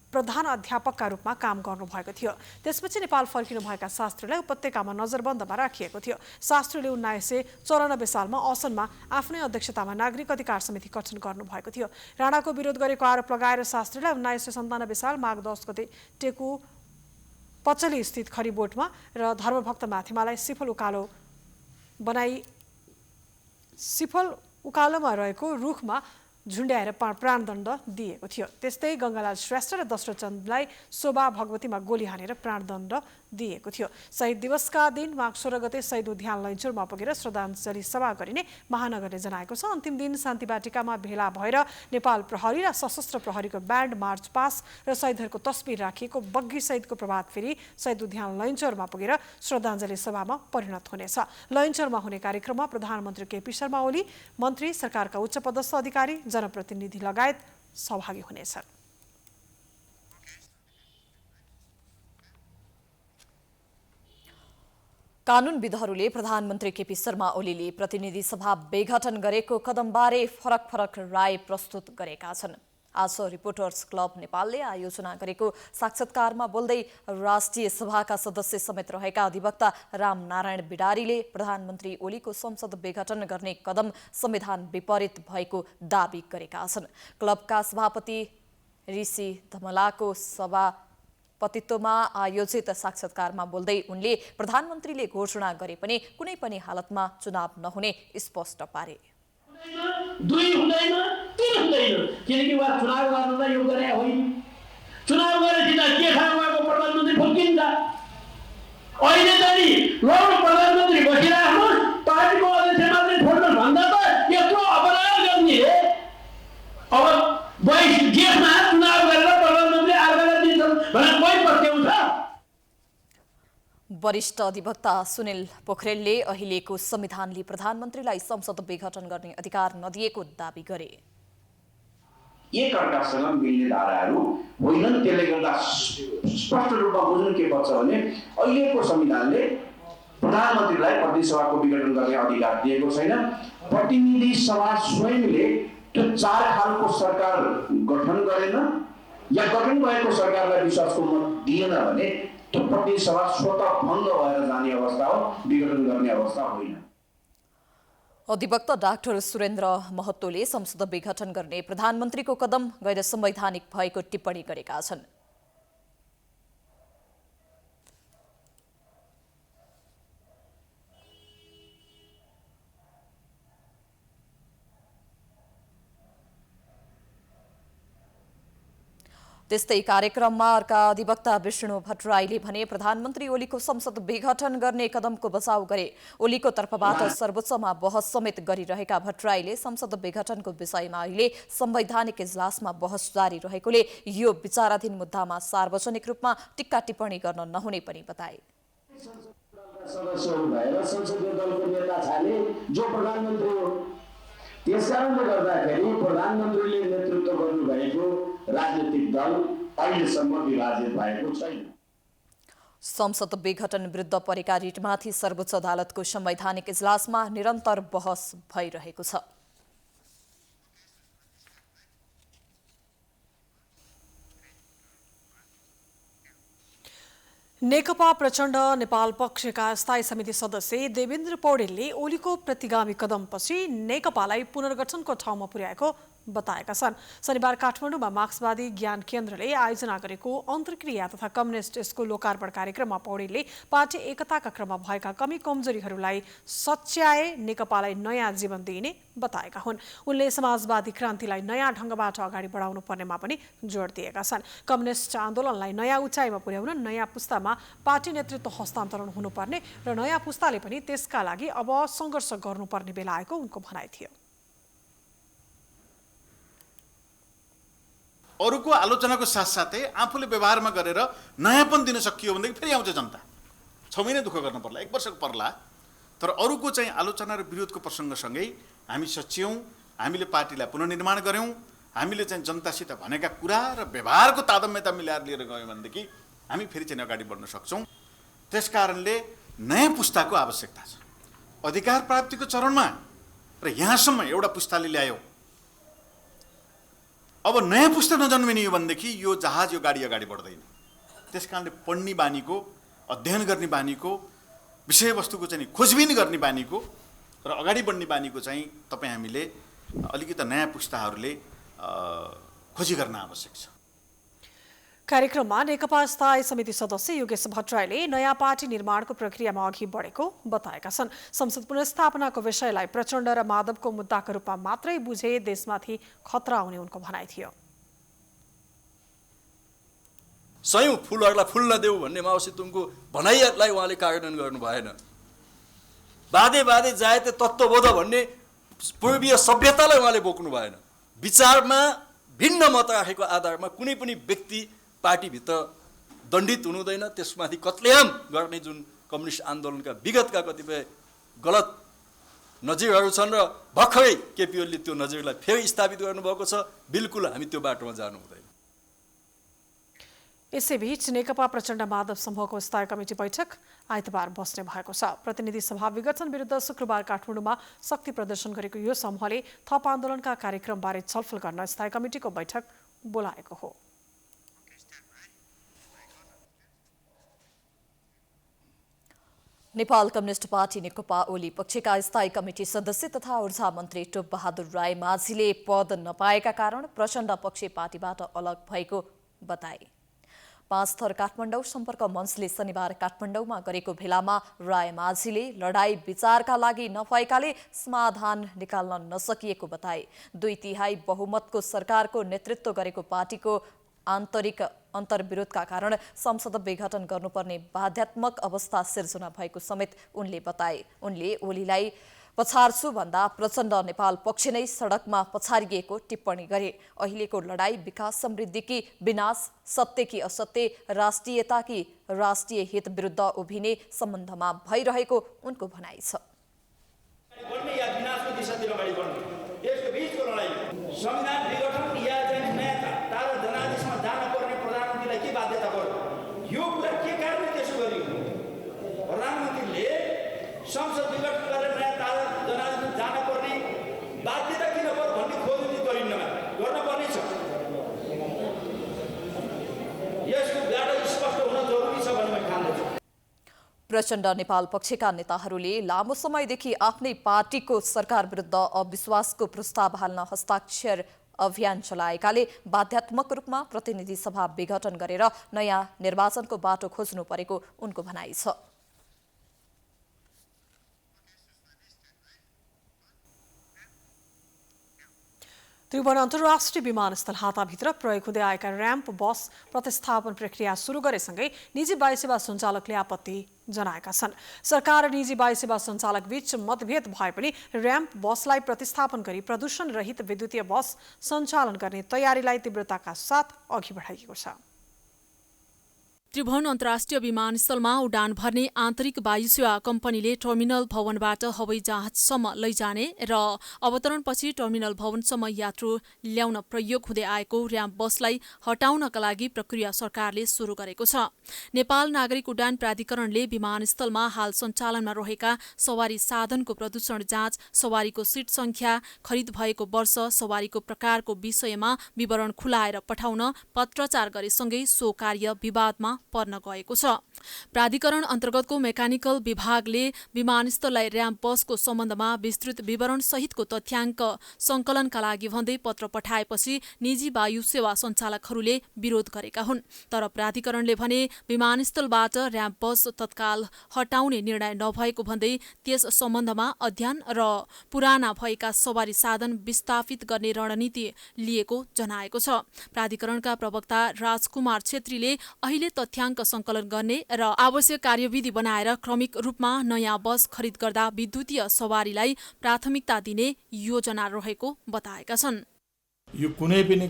प्रधान अध्यापकका रूपमा काम गर्नुभएको थियो। त्यसपछि नेपाल फर्किनुभएका शास्त्रीलाई उपत्यकामा नजरबन्दमा राखिएको थियो। शास्त्रीले 1994 सालमा असनमा आफ्नै अध्यक्षतामा नागरिक अधिकार समिति गठन गर्नुभएको थियो। राणाको विरोध गरेको आरोप लगाएर शास्त्रीलाई 1997 साल माघ 10 गते टेकु पचली स्थित खरीबोटमा र धर्मभक्त माथिमालाई सिफल उकालोमा रहेको रुखमा झुन्ड्याएर प्राणदण्ड दिएको थियो। त्यस्तै गङ्गालाल श्रेष्ठ र दशरथ चन्दलाई शोभा भगवतीमा गोली हानेर प्राणदण्ड दिएको थियो। शहीद दिवसका दिन माघ 16 गते शहीद उद्यान लैनचौरमा पुगेर श्रद्धाञ्जली सभा गरिने महानगरले जनाएको छ। अन्तिम दिन शान्ति बाटिकामा भेला भएर नेपाल प्रहरी र सशस्त्र प्रहरीको ब्यान्ड मार्च पास र शहीदहरूको तस्बिर राखिएको बग्गी सहितको प्रभात फेरि शहीद उद्यान लैनचौरमा पुगेर श्रद्धाञ्जली सभामा परिणत हुनेछ। लैनचौरमा हुने कार्यक्रममा प्रधानमन्त्री केपी शर्मा ओली, मन्त्री, सरकारका उच्च पदस्थ अधिकारी, जनप्रतिनिधि लगायत सहभागी हुनेछन्। कानुनविदहरूले प्रधानमन्त्री केपी शर्मा ओलीले प्रतिनिधि सभा बेगठन गरेको कदमबारे फरक राय प्रस्तुत गरेका छन्। आज रिपोर्टर्स क्लब नेपालले आयोजना गरेको साक्षात्कारमा बोल्दै राष्ट्रिय सभाका सदस्य समेत रहेका अधिवक्ता रामनारायण बिडारीले प्रधानमन्त्री ओलीको संसद बेगठन गर्ने कदम संविधान विपरीत भएको दाबी गरेका छन्। क्लबका सभापति ऋषि धमलाको सभापतित्वमा आयोजित साक्षात्कारमा बोल्दै उनले प्रधानमन्त्रीले घोषणा गरे पनि कुनै पनि हालतमा चुनाव नहुने स्पष्ट पारे। दुई हुँदैन, तीन हुँदैन, किनकि उहाँ चुनाव गर्नलाई योग्य नै होइन। चुनाव गरेपछि त के थाहा उहाँको प्रधानमन्त्री फुर्किन्छ। अहिले चाहिँ लौरो प्रधानमन्त्री बसिराख्नु, पार्टीको अध्यक्ष मात्रै छोड्नु भन्दा त यत्रो अपराध गर्ने हे। अब देशमा चुनाव गरेर प्रधानमन्त्री अर्कालाई दिन्छन् भनेर कोही पत्याउँछ? वरिष्ठ अधिवक्ता सुनिल पोखरेलले अहिलेको संविधानले प्रधानमन्त्रीलाई संसद विघटन गर्ने अधिकार नदिएको दाबी गरे। एक अर्कासँग मिल्ने धाराहरू होइनन्। त्यसले गर्दा स्पष्ट रूपमा बुझ्नु के पर्छ भने अहिलेको संविधानले प्रधानमन्त्रीलाई प्रतिनिधि सभाको विघटन गर्ने अधिकार दिएको छैन। प्रतिनिधि सभा स्वयंले त्यो 4 खालको सरकार गठन गरेन या गठन भएको सरकारलाई विश्वासको मत दिएन भने त्यो प्रतिनिधि सभा स्वतः भङ्ग भएर जाने अवस्था हो, विघटन गर्ने अवस्था होइन। अधिवक्ता डाक्टर सुरेन्द्र महतोले संसद विघटन गर्ने प्रधानमन्त्रीको कदम गैर संवैधानिक भएको टिप्पणी गरेका छन्। त्यस्तै कार्यक्रममा अर्का अधिवक्ता विष्णु भट्टराईले भने प्रधानमन्त्री ओलीको संसद विघटन गर्ने कदमको बचाउ गरे। ओलीको तर्फबाट सर्वोच्चमा बहस समेत गरिरहेका भट्टराईले संसद विघटनको विषयमा अहिले संवैधानिक इजलासमा बहस जारी रहेकोले यो विचाराधीन मुद्दामा सार्वजनिक रूपमा टिक्का टिप्पणी गर्न नहुने पनि बताए। सदस्यहरू भएर संसदीय दलको नेता छाने जो प्रधानमन्त्री हो, त्यसकारणले गर्दाखेरि प्रधानमन्त्रीले नेतृत्व गर्नुभएको राजनीतिक दल अहिलेसम्म विभाजित भएको छैन। संसद विघटन विरुद्ध परेका रिटमाथि सर्वोच्च अदालतको संवैधानिक इजलासमा निरन्तर बहस भइरहेको छ। नेकपा प्रचण्ड नेपाल पक्षका स्थायी समिति सदस्य देवेन्द्र पौडेलले ओलीको प्रतिगामी कदमपछि नेकपालाई पुनर्गठनको ठाउँमा पुर्याएको बताएका छन्। शनिबार काठमाडौँमा मार्क्सवादी ज्ञान केन्द्रले आयोजना गरेको अन्तर्क्रिया तथा कम्युनिस्ट यसको लोकार्पण कार्यक्रममा पौडेलले पार्टी एकताका क्रममा भएका कमी कमजोरीहरूलाई सच्याए नेकपालाई नयाँ जीवन दिइने बताएका हुन्। उनले समाजवादी क्रान्तिलाई नयाँ ढङ्गबाट अगाडि बढाउनु पर्नेमा पनि जोड दिएका छन्। कम्युनिस्ट आन्दोलनलाई नयाँ उचाइमा पुर्याउन नयाँ पुस्तामा पार्टी नेतृत्व हस्तान्तरण हुनुपर्ने र नयाँ पुस्ताले पनि त्यसका लागि अब सङ्घर्ष गर्नुपर्ने बेला आएको उनको भनाइ थियो। अरूको आलोचनाको साथसाथै आफूले व्यवहारमा गरेर नयाँपन दिन सकियो भनेदेखि फेरि आउँछ जनता। 6 महिना दुःख गर्नु पर्ला, 1 वर्ष पर्ला, तर अरूको चाहिँ आलोचना र विरोधको प्रसङ्गसँगै हामी सच्याउँ, हामीले पार्टीलाई पुनर्निर्माण गऱ्यौँ, हामीले चाहिँ जनतासित भनेका कुरा र व्यवहारको तादम्यता मिलाएर लिएर गयौँ भनेदेखि हामी फेरि चाहिँ अगाडि बढ्न सक्छौँ। त्यसकारणले नयाँ पुस्ताको आवश्यकता छ। अधिकार प्राप्तिको चरणमा र यहाँसम्म एउटा पुस्ताले ल्यायो, अब नयाँ पुस्ता नजन्मिने हो भनेदेखि यो जहाज यो गाडी अगाडि बढ्दैन। त्यसकारणले पढ्ने बानीको, अध्ययन गर्ने बानीको, विषयवस्तुको चाहिँ खोजबिन गर्ने बानीको र अगाडि बढ्ने बानीको चाहिँ तपाईँ हामीले अलिकति नयाँ पुस्ताहरूले खोजी गर्न आवश्यक छ। कार्यक्रममा नेकपा स्थायी समिति सदस्य योगेश भट्टराईले नयाँ पार्टी निर्माणको प्रक्रियामा अघि बढेको बताएका छन्। संसद पुनर्स्थापनाको विषयलाई प्रचण्ड र माधवको मुद्दाका रूपमा मात्रै बुझे देशमाथि खतरा आउने उनको भनाइ थियो। सयौं फुलहरूलाई फुल नदेऊ भन्ने माओ सेतुङको भनाइलाई उहाँले कार्यान्वयन गर्नु भएन। बाधे बाधे जायते तत्त्वबोध भन्ने पूर्वीय सभ्यतालाई उहाँले बोक्नु भएन। विचारमा भिन्न मत राखेको आधारमा कुनै पनि व्यक्ति पार्टीभित्र दण्डित हुनु हुँदैन। त्यसमाथि कत्लेआम गर्ने जुन कम्युनिस्ट आन्दोलनका विगतका कतिपय गलत नजिरहरू छन् र भर्खरै केपी ओलीले त्यो नजिरलाई फेरि स्थापित गर्नुभएको छ। बिल्कुल हामी त्यो बाटोमा जानु हुँदैन। यसैबीच नेकपा प्रचण्ड माधव समूहको स्थायी कमिटी बैठक आइतबार बस्ने भएको छ। प्रतिनिधि सभा विघटन विरुद्ध शुक्रबार काठमाडौँमा शक्ति प्रदर्शन गरेको यो समूहले थप आन्दोलनका कार्यक्रमबारे छलफल गर्न स्थायी कमिटीको बैठक बोलाएको हो। नेपाल कम्युनिस्ट पार्टी नेकपा ओली पक्षका स्थायी कमिटी सदस्य तथा ऊर्जा मन्त्री टोप बहादुर राय माझीले पद नपाएका कारण प्रचण्ड पक्ष पार्टीबाट अलग भएको बताए। 5 थर काठमाडौँ सम्पर्क मञ्चले शनिबार काठमाडौँमा गरेको भेलामा राय माझीले लडाई विचारका लागि नभएकाले समाधान निकाल्न नसकिएको बताए। 2/3 बहुमतको सरकारको नेतृत्व गरेको पार्टीको आन्तरिक अन्तर्विरोधका कारण संसद विघटन गर्नुपर्ने बाध्यात्मक अवस्था सिर्जना भएको समेत उनले बताए। उनले ओलीलाई पछार्छु भन्दा प्रचण्ड नेपाल पक्ष नै सडकमा पछारिएको टिप्पणी गरे। अहिलेको लडाई विकास समृद्धि कि विनाश, सत्य कि असत्य, राष्ट्रियता कि राष्ट्रिय हित विरुद्ध उभिने सम्बन्धमा भइरहेको उनको भनाइ छ। संसद विघटन गरेर नयाँ ताजा जनादेश जान पर्ने बाध्यता किन भयो भन्ने खोजी गरिन्न गर्न पर्ने छ। यसको बाटो स्पष्ट हुन जरुरी छ भन्ने म ठान्छु। प्रचण्ड नेपाल पक्षका नेताहरूले लामो समयदेखि आफ्नै पार्टीको सरकार विरुद्ध अविश्वासको प्रस्ताव हाल्न हस्ताक्षर अभियान चलाएकाले बाध्यात्मक रूपमा प्रतिनिधि सभा विघटन गरेर नयाँ निर्वाचनको बाटो खोज्नु परेको उनको भनाइ छ। त्रिभुवन अन्तर्राष्ट्रिय विमानस्थल हाताभित्र प्रयोग हुँदै आएका र्याम्प बस प्रतिस्थापन प्रक्रिया सुरु गरेसँगै निजी वायु सेवा सञ्चालकले आपत्ति जनाएका छन्। सरकार र निजी वायु सेवा सञ्चालक बीच मतभेद भए पनि र्याम्प बसलाई प्रतिस्थापन गरी प्रदूषण रहित विद्युतीय बस सञ्चालन गर्ने तयारीलाई तीव्रताका साथ अघि बढाइएको छ। त्रिभुवन अन्तर्राष्ट्रिय विमानस्थलमा उडान भर्ने आन्तरिक वायु सेवा कम्पनीले टर्मिनल भवनबाट हवाई जहाजसम्म लैजाने र अवतरणपछि टर्मिनल भवनसम्म यात्रु ल्याउन प्रयोग हुँदै आएको र्याम्प बसलाई हटाउनका लागि प्रक्रिया सरकारले सुरु गरेको छ। नेपाल नागरिक उडान प्राधिकरणले विमानस्थलमा हाल सञ्चालनमा रहेका सवारी साधनको प्रदूषण जाँच, सवारीको सिट संख्या, खरिद भएको वर्ष, सवारीको प्रकारको विषयमा विवरण खुलाएर पठाउन पत्राचार गरेसँगै सो कार्य विवादमा पर्न गएको छ। प्राधिकरण अन्तर्गतको मेकानिकल विभागले विमानस्थललाई र्याम्प बसको सम्बन्धमा विस्तृत विवरण सहितको तथ्याङ्क संकलनका लागि भन्दै पत्र पठाएपछि निजी वायु सेवा सञ्चालकहरूले विरोध गरेका हुन्। तर प्राधिकरणले भने विमानस्थलबाट र्याम्प बस तत्काल हटाउने निर्णय नभएको भन्दै त्यस सम्बन्धमा अध्ययन र पुराना भएका सवारी साधन विस्थापित गर्ने रणनीति लिएको जनाएको छ। प्राधिकरणका प्रवक्ता राजकुमार छेत्रीले अहिले तथ्याङ्क संकलन गर्ने र आवश्यक कार्यविधि बनाएर क्रमिक रूपमा नयाँ बस खरिद गर्दा विद्युतीय सवारीलाई प्राथमिकता दिने योजना रहेको बताएका छन्। यो कुनै पनि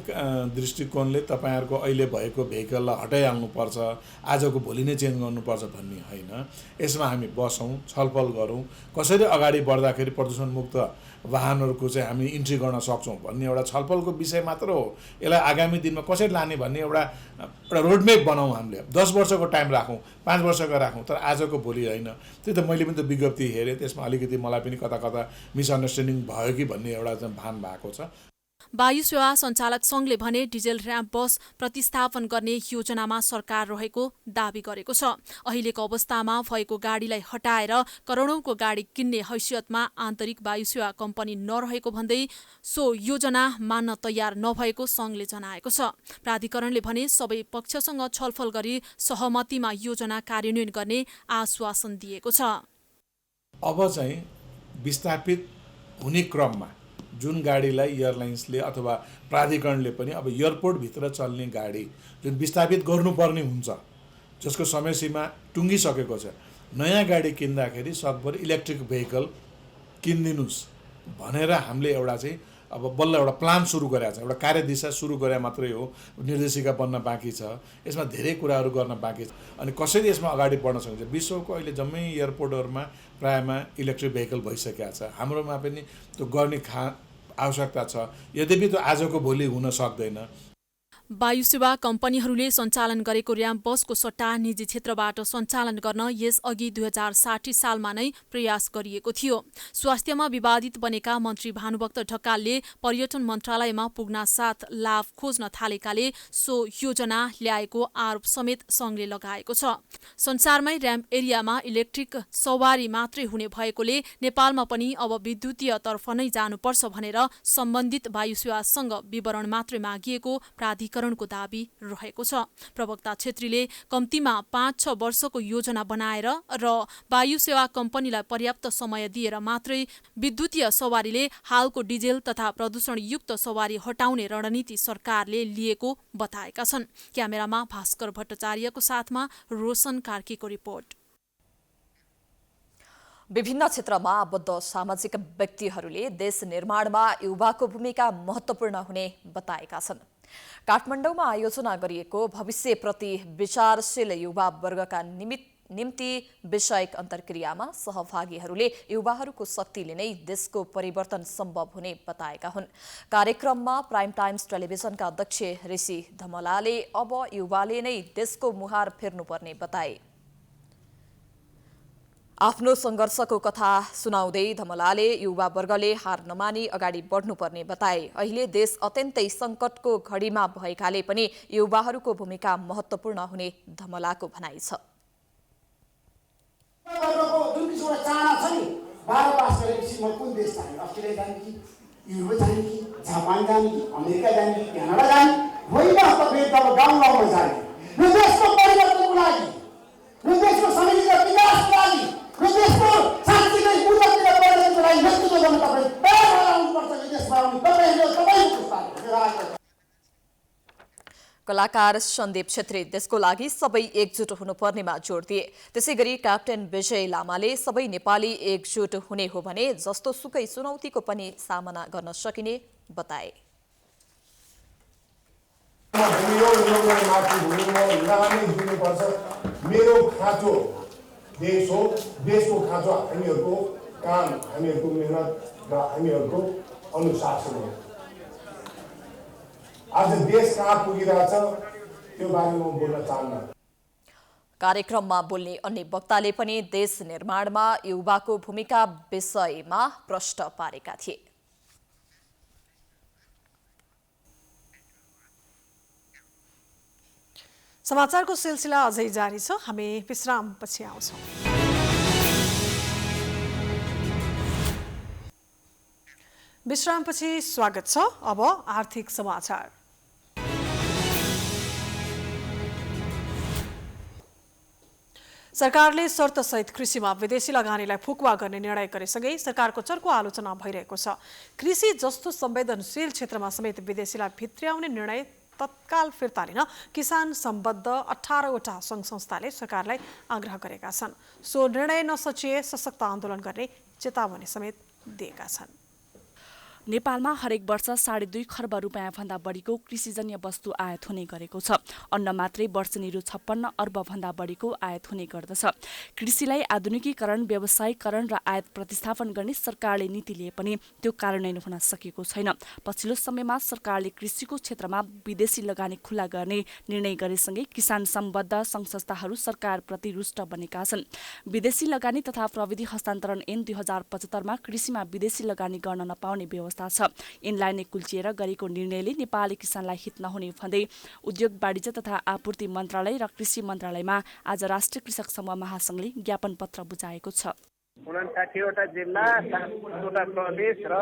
दृष्टिकोणले तपाईहरुको अहिले भएको भेहिकललाई हटाइहाल्नुपर्छ, आजको भोलि नै चेन्ज गर्नुपर्छ भन्ने होइन। यसमा हामी बसौँ, छलफल गरौँ, कसरी अगाडि बढ्दाखेरि प्रदूषण मुक्त वाहनहरूको चाहिँ हामी इन्ट्री गर्न सक्छौँ भन्ने एउटा छलफलको विषय मात्र हो। यसलाई आगामी दिनमा कसरी लाने भन्ने एउटा रोडमेप बनाऊँ। हामीले 10 वर्षको टाइम राखौँ, 5 वर्षको राखौँ, तर आजको भोलि होइन। त्यही त मैले पनि त विज्ञप्ति हेरेँ, त्यसमा अलिकति मलाई पनि कता कता मिसअन्डरस्ट्यान्डिङ भयो कि भन्ने एउटा चाहिँ भान भएको छ। वायु सेवा सञ्चालक सङ्घले भने डिजेल र्याम्प बस प्रतिस्थापन गर्ने योजनामा सरकार रहेको दावी गरेको छ। अहिलेको अवस्थामा भएको गाडीलाई हटाएर करोडौंको गाडी किन्ने हैसियतमा आन्तरिक वायु सेवा कम्पनी नरहेको भन्दै सो योजना मान्न तयार नभएको सङ्घले जनाएको छ। प्राधिकरणले भने सबै पक्षसँग छलफल गरी सहमतिमा योजना कार्यान्वयन गर्ने आश्वासन दिएको छ। अब चाहिँ विस्थापित हुने क्रममा जुन गाडीलाई एयरलाइन्सले अथवा प्राधिकरणले पनि अब एयरपोर्टभित्र चल्ने गाडी जुन विस्थापित गर्नुपर्ने हुन्छ, जसको समय सीमा टुङ्गिसकेको छ, नयाँ गाडी किन्दाखेरि सकभर इलेक्ट्रिक भेहिकल किनिदिनुस् भनेर हामीले एउटा चाहिँ अब बल्ल एउटा प्लान सुरु गरेको छ, एउटा कार्यदिशा सुरु गरे मात्रै हो। निर्देशिका बन्न बाँकी छ, यसमा धेरै कुराहरू गर्न बाँकी छ। अनि कसरी यसमा अगाडि बढ्न सकिन्छ? विश्वको अहिले जम्मै एयरपोर्टहरूमा प्रायमा इलेक्ट्रिक भेहिकल भइसकेको छ। हाम्रोमा पनि त्यो गर्ने आवश्यकता छ। यद्यपि त्यो आजको भोलि हुन सक्दैन। वायु सेवा कम्पनीहरूले सञ्चालन गरेको र्याम्प बसको सट्टा निजी क्षेत्रबाट सञ्चालन गर्न यसअघि 2060 सालमा नै प्रयास गरिएको थियो। स्वास्थ्यमा विवादित बनेका मन्त्री भानुभक्त ढकालले पर्यटन मन्त्रालयमा पुग्न साथ लाभ खोज्न थालेकाले सो योजना ल्याएको आरोप समेत सङ्घले लगाएको छ। संसारमै र्याम्प एरियामा इलेक्ट्रिक सवारी मात्रै हुने भएकोले नेपालमा पनि अब विद्युतीयतर्फ नै जानुपर्छ भनेर सम्बन्धित वायु सेवासँग विवरण मात्रै मागिएको प्राधिकरण को दावी रहेको छ। प्रवक्ता छेत्रीले कम्तीमा 5-6 वर्षको योजना बनाएर र वायु सेवा कम्पनीलाई पर्याप्त समय दिएर मात्रै विद्युतीय सवारीले हालको डिजेल तथा प्रदूषणयुक्त सवारी हटाउने रणनीति सरकारले लिएको बताएका छन्। क्यामेरामा भास्कर भट्टाचार्यको साथमा रोशन कार्कीको रिपोर्ट। विभिन्न क्षेत्रमा आबद्ध सामाजिक व्यक्तिहरूले देश निर्माणमा युवाको भूमिका महत्त्वपूर्ण हुने बताएका छन्। काठमाडौँमा आयोजना गरिएको भविष्यप्रति विचारशील युवा वर्गका निम्ति विषयक अन्तर्क्रियामा सहभागीहरूले युवाहरूको शक्तिले नै देशको परिवर्तन सम्भव हुने बताएका हुन्। कार्यक्रममा प्राइम टाइम्स टेलिभिजनका अध्यक्ष ऋषि धमलाले अब युवाले नै देशको मुहार फेर्नुपर्ने बताए। आफ्नो संघर्षको कथा सुनाउँदै धमलाले युवा वर्गले हार नमानी अगाडि बढ्नुपर्ने बताए। अहिले देश अत्यन्तै सङ्कटको घडीमा भएकाले पनि युवाहरूको भूमिका महत्त्वपूर्ण हुने धमलाको भनाइ छ। जुन किसिमको चाहना छ नि, 12 पास गरेपछि म कुन देश जाने, अस्ट्रेलिया जाने कि युरोप जाने कि जापान जाने कि अमेरिका जाने कि क्यानाडा जाने होइन, तपाईँ तब गाउँमा जाने। यो देशको परिवर्तनको लागि, यो देशको समृद्धिको विकासको लागि, यो देशको शान्तिको उन्नतिको परिवर्तनको लागि नेतृत्व गर्न तपाईँ तयार भएर आउनुपर्छ। यो देशमा आउने तपाईँको कलाकार सन्दीप छेत्री देशको लागि सबै एकजुट हुनुपर्नेमा जोड दिए। त्यसैगरी क्याप्टेन विजय लामाले सबै नेपाली एकजुट हुने हो भने जस्तो सुकै चुनौतीको पनि सामना गर्न सकिने बताए। मेरो खाँचो देश हो, देशको खाँचो हामीहरूको काम, हामीहरूको मेहनत र हामीहरूको अनुशासन हो। आज देश कहाँ पुगिरहेछ त्यो बारेमा म बोल्न चाहन्न। कार्यक्रममा बोल्ने अन्य वक्ताले पनि देश निर्माणमा युवाको भूमिका विषयमा प्रश्न पारेका थिए। समाचारको सिलसिला अझै जारी छ। हामी विश्रामपछि आउँछौँ। विश्रामपछि स्वागत छ। अब आर्थिक समाचार। सरकारले शर्तसहित कृषिमा विदेशी लगानीलाई फुकुवा गर्ने निर्णय गरेसँगै सरकारको चर्को आलोचना भइरहेको छ। कृषि जस्तो संवेदनशील क्षेत्रमा समेत विदेशीलाई भित्र्याउने निर्णय तत्काल फिर्ता लिन किसान सम्बद्ध 18वटा सङ्घ संस्थाले सरकारलाई आग्रह गरेका छन्। सो निर्णय नसचिए सशक्त आन्दोलन गर्ने चेतावनी समेत दिएका छन्। नेपालमा हरेक वर्ष 2.5 खर्ब रुपियाँ भन्दा बढीको कृषिजन्य वस्तु आयात हुने गरेको छ। अन्न मात्रै वर्षनी रु 56 अर्ब भन्दा बढीको आयात हुने गर्दछ। कृषिलाई आधुनिकीकरण, व्यवसायीकरण र आयात प्रतिस्थापन गर्ने सरकारले नीति लिए पनि त्यो कार्यान्वयन हुन सकेको छैन। पछिल्लो समयमा सरकारले कृषिको क्षेत्रमा विदेशी लगानी खुला गर्ने निर्णय गरेसँगै किसान सम्बद्ध सङ्घ संस्थाहरू सरकारप्रति रुष्ट बनेका छन्। विदेशी लगानी तथा प्रविधि हस्तान्तरण ऐन 2075 मा कृषिमा विदेशी लगानी गर्न नपाउने व्यवस्था छ। यिनलाई नै कुल्चिएर गरेको निर्णयले नेपाली किसानलाई हित नहुने भन्दै उद्योग वाणिज्य तथा आपूर्ति मन्त्रालय र कृषि मन्त्रालयमा आज राष्ट्रिय कृषक समूह महासंघले ज्ञापन पत्र बुझाएको छ। 59वटा जिल्ला, 7वटा प्रदेश र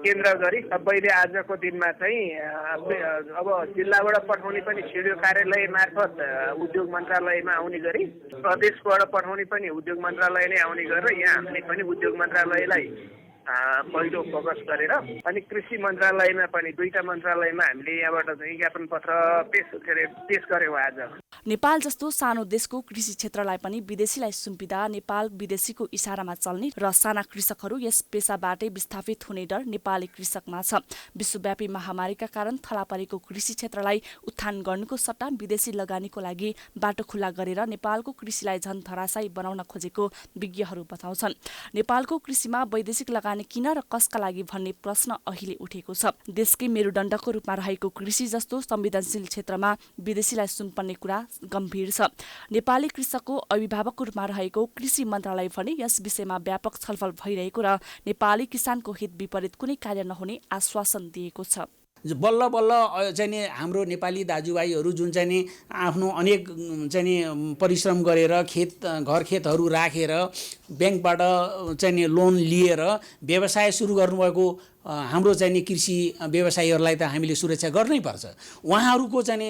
केन्द्र गरी सबैले आजको दिनमा चाहिँ अब जिल्लाबाट पठाउने पनि सिडिओ कार्यालय मार्फत उद्योग मन्त्रालयमा आउने गरी, प्रदेशबाट पठाउने पनि उद्योग मन्त्रालय नै आउने गरेर यहाँ हामीले पनि उद्योग मन्त्रालयलाई पहिलो फोकस गरेर अनि कृषि मन्त्रालयमा पनि दुईटा मन्त्रालयमा हामीले यहाँबाट चाहिँ ज्ञापन पत्र पेश गर्यौं आज। नेपाल जस्तो सानो देशको कृषि क्षेत्रलाई पनि विदेशीलाई सुम्पिँदा नेपाल विदेशीको इशारामा चल्ने र साना कृषकहरू यस पेसाबाटै विस्थापित हुने डर नेपाली कृषकमा छ। विश्वव्यापी महामारीका कारण थला परेको कृषि क्षेत्रलाई उत्थान गर्नुको सट्टा विदेशी लगानीको लागि बाटो खुला गरेर नेपालको कृषिलाई झन धराशायी बनाउन खोजेको विज्ञहरू बताउँछन्। नेपालको कृषिमा वैदेशिक लगानी किन र कसका लागि भन्ने प्रश्न अहिले उठेको छ। देशकै मेरुदण्डको रूपमा रहेको कृषि जस्तो संवेदनशील क्षेत्रमा विदेशीलाई सुम्पन्ने कुरा गम्भीर छ। नेपाली कृषकको अभिभावकको रूपमा रहेको कृषि मन्त्रालय भने यस विषयमा व्यापक छलफल भइरहेको र नेपाली किसानको हित विपरीत कुनै कार्य नहुने आश्वासन दिएको छ। बल्ल बल्ल चाहिँ नि हाम्रो नेपाली दाजुभाइहरू जुन चाहिँ नि आफ्नो अनेक चाहिँ नि परिश्रम गरेर घर खेतहरू राखेर ब्याङ्कबाट चाहिँ नि लोन लिएर व्यवसाय सुरु गर्नुभएको हाम्रो चाहिँ नि कृषि व्यवसायीहरूलाई त हामीले सुरक्षा गर्नै पर्छ। उहाँहरूको चाहिँ नि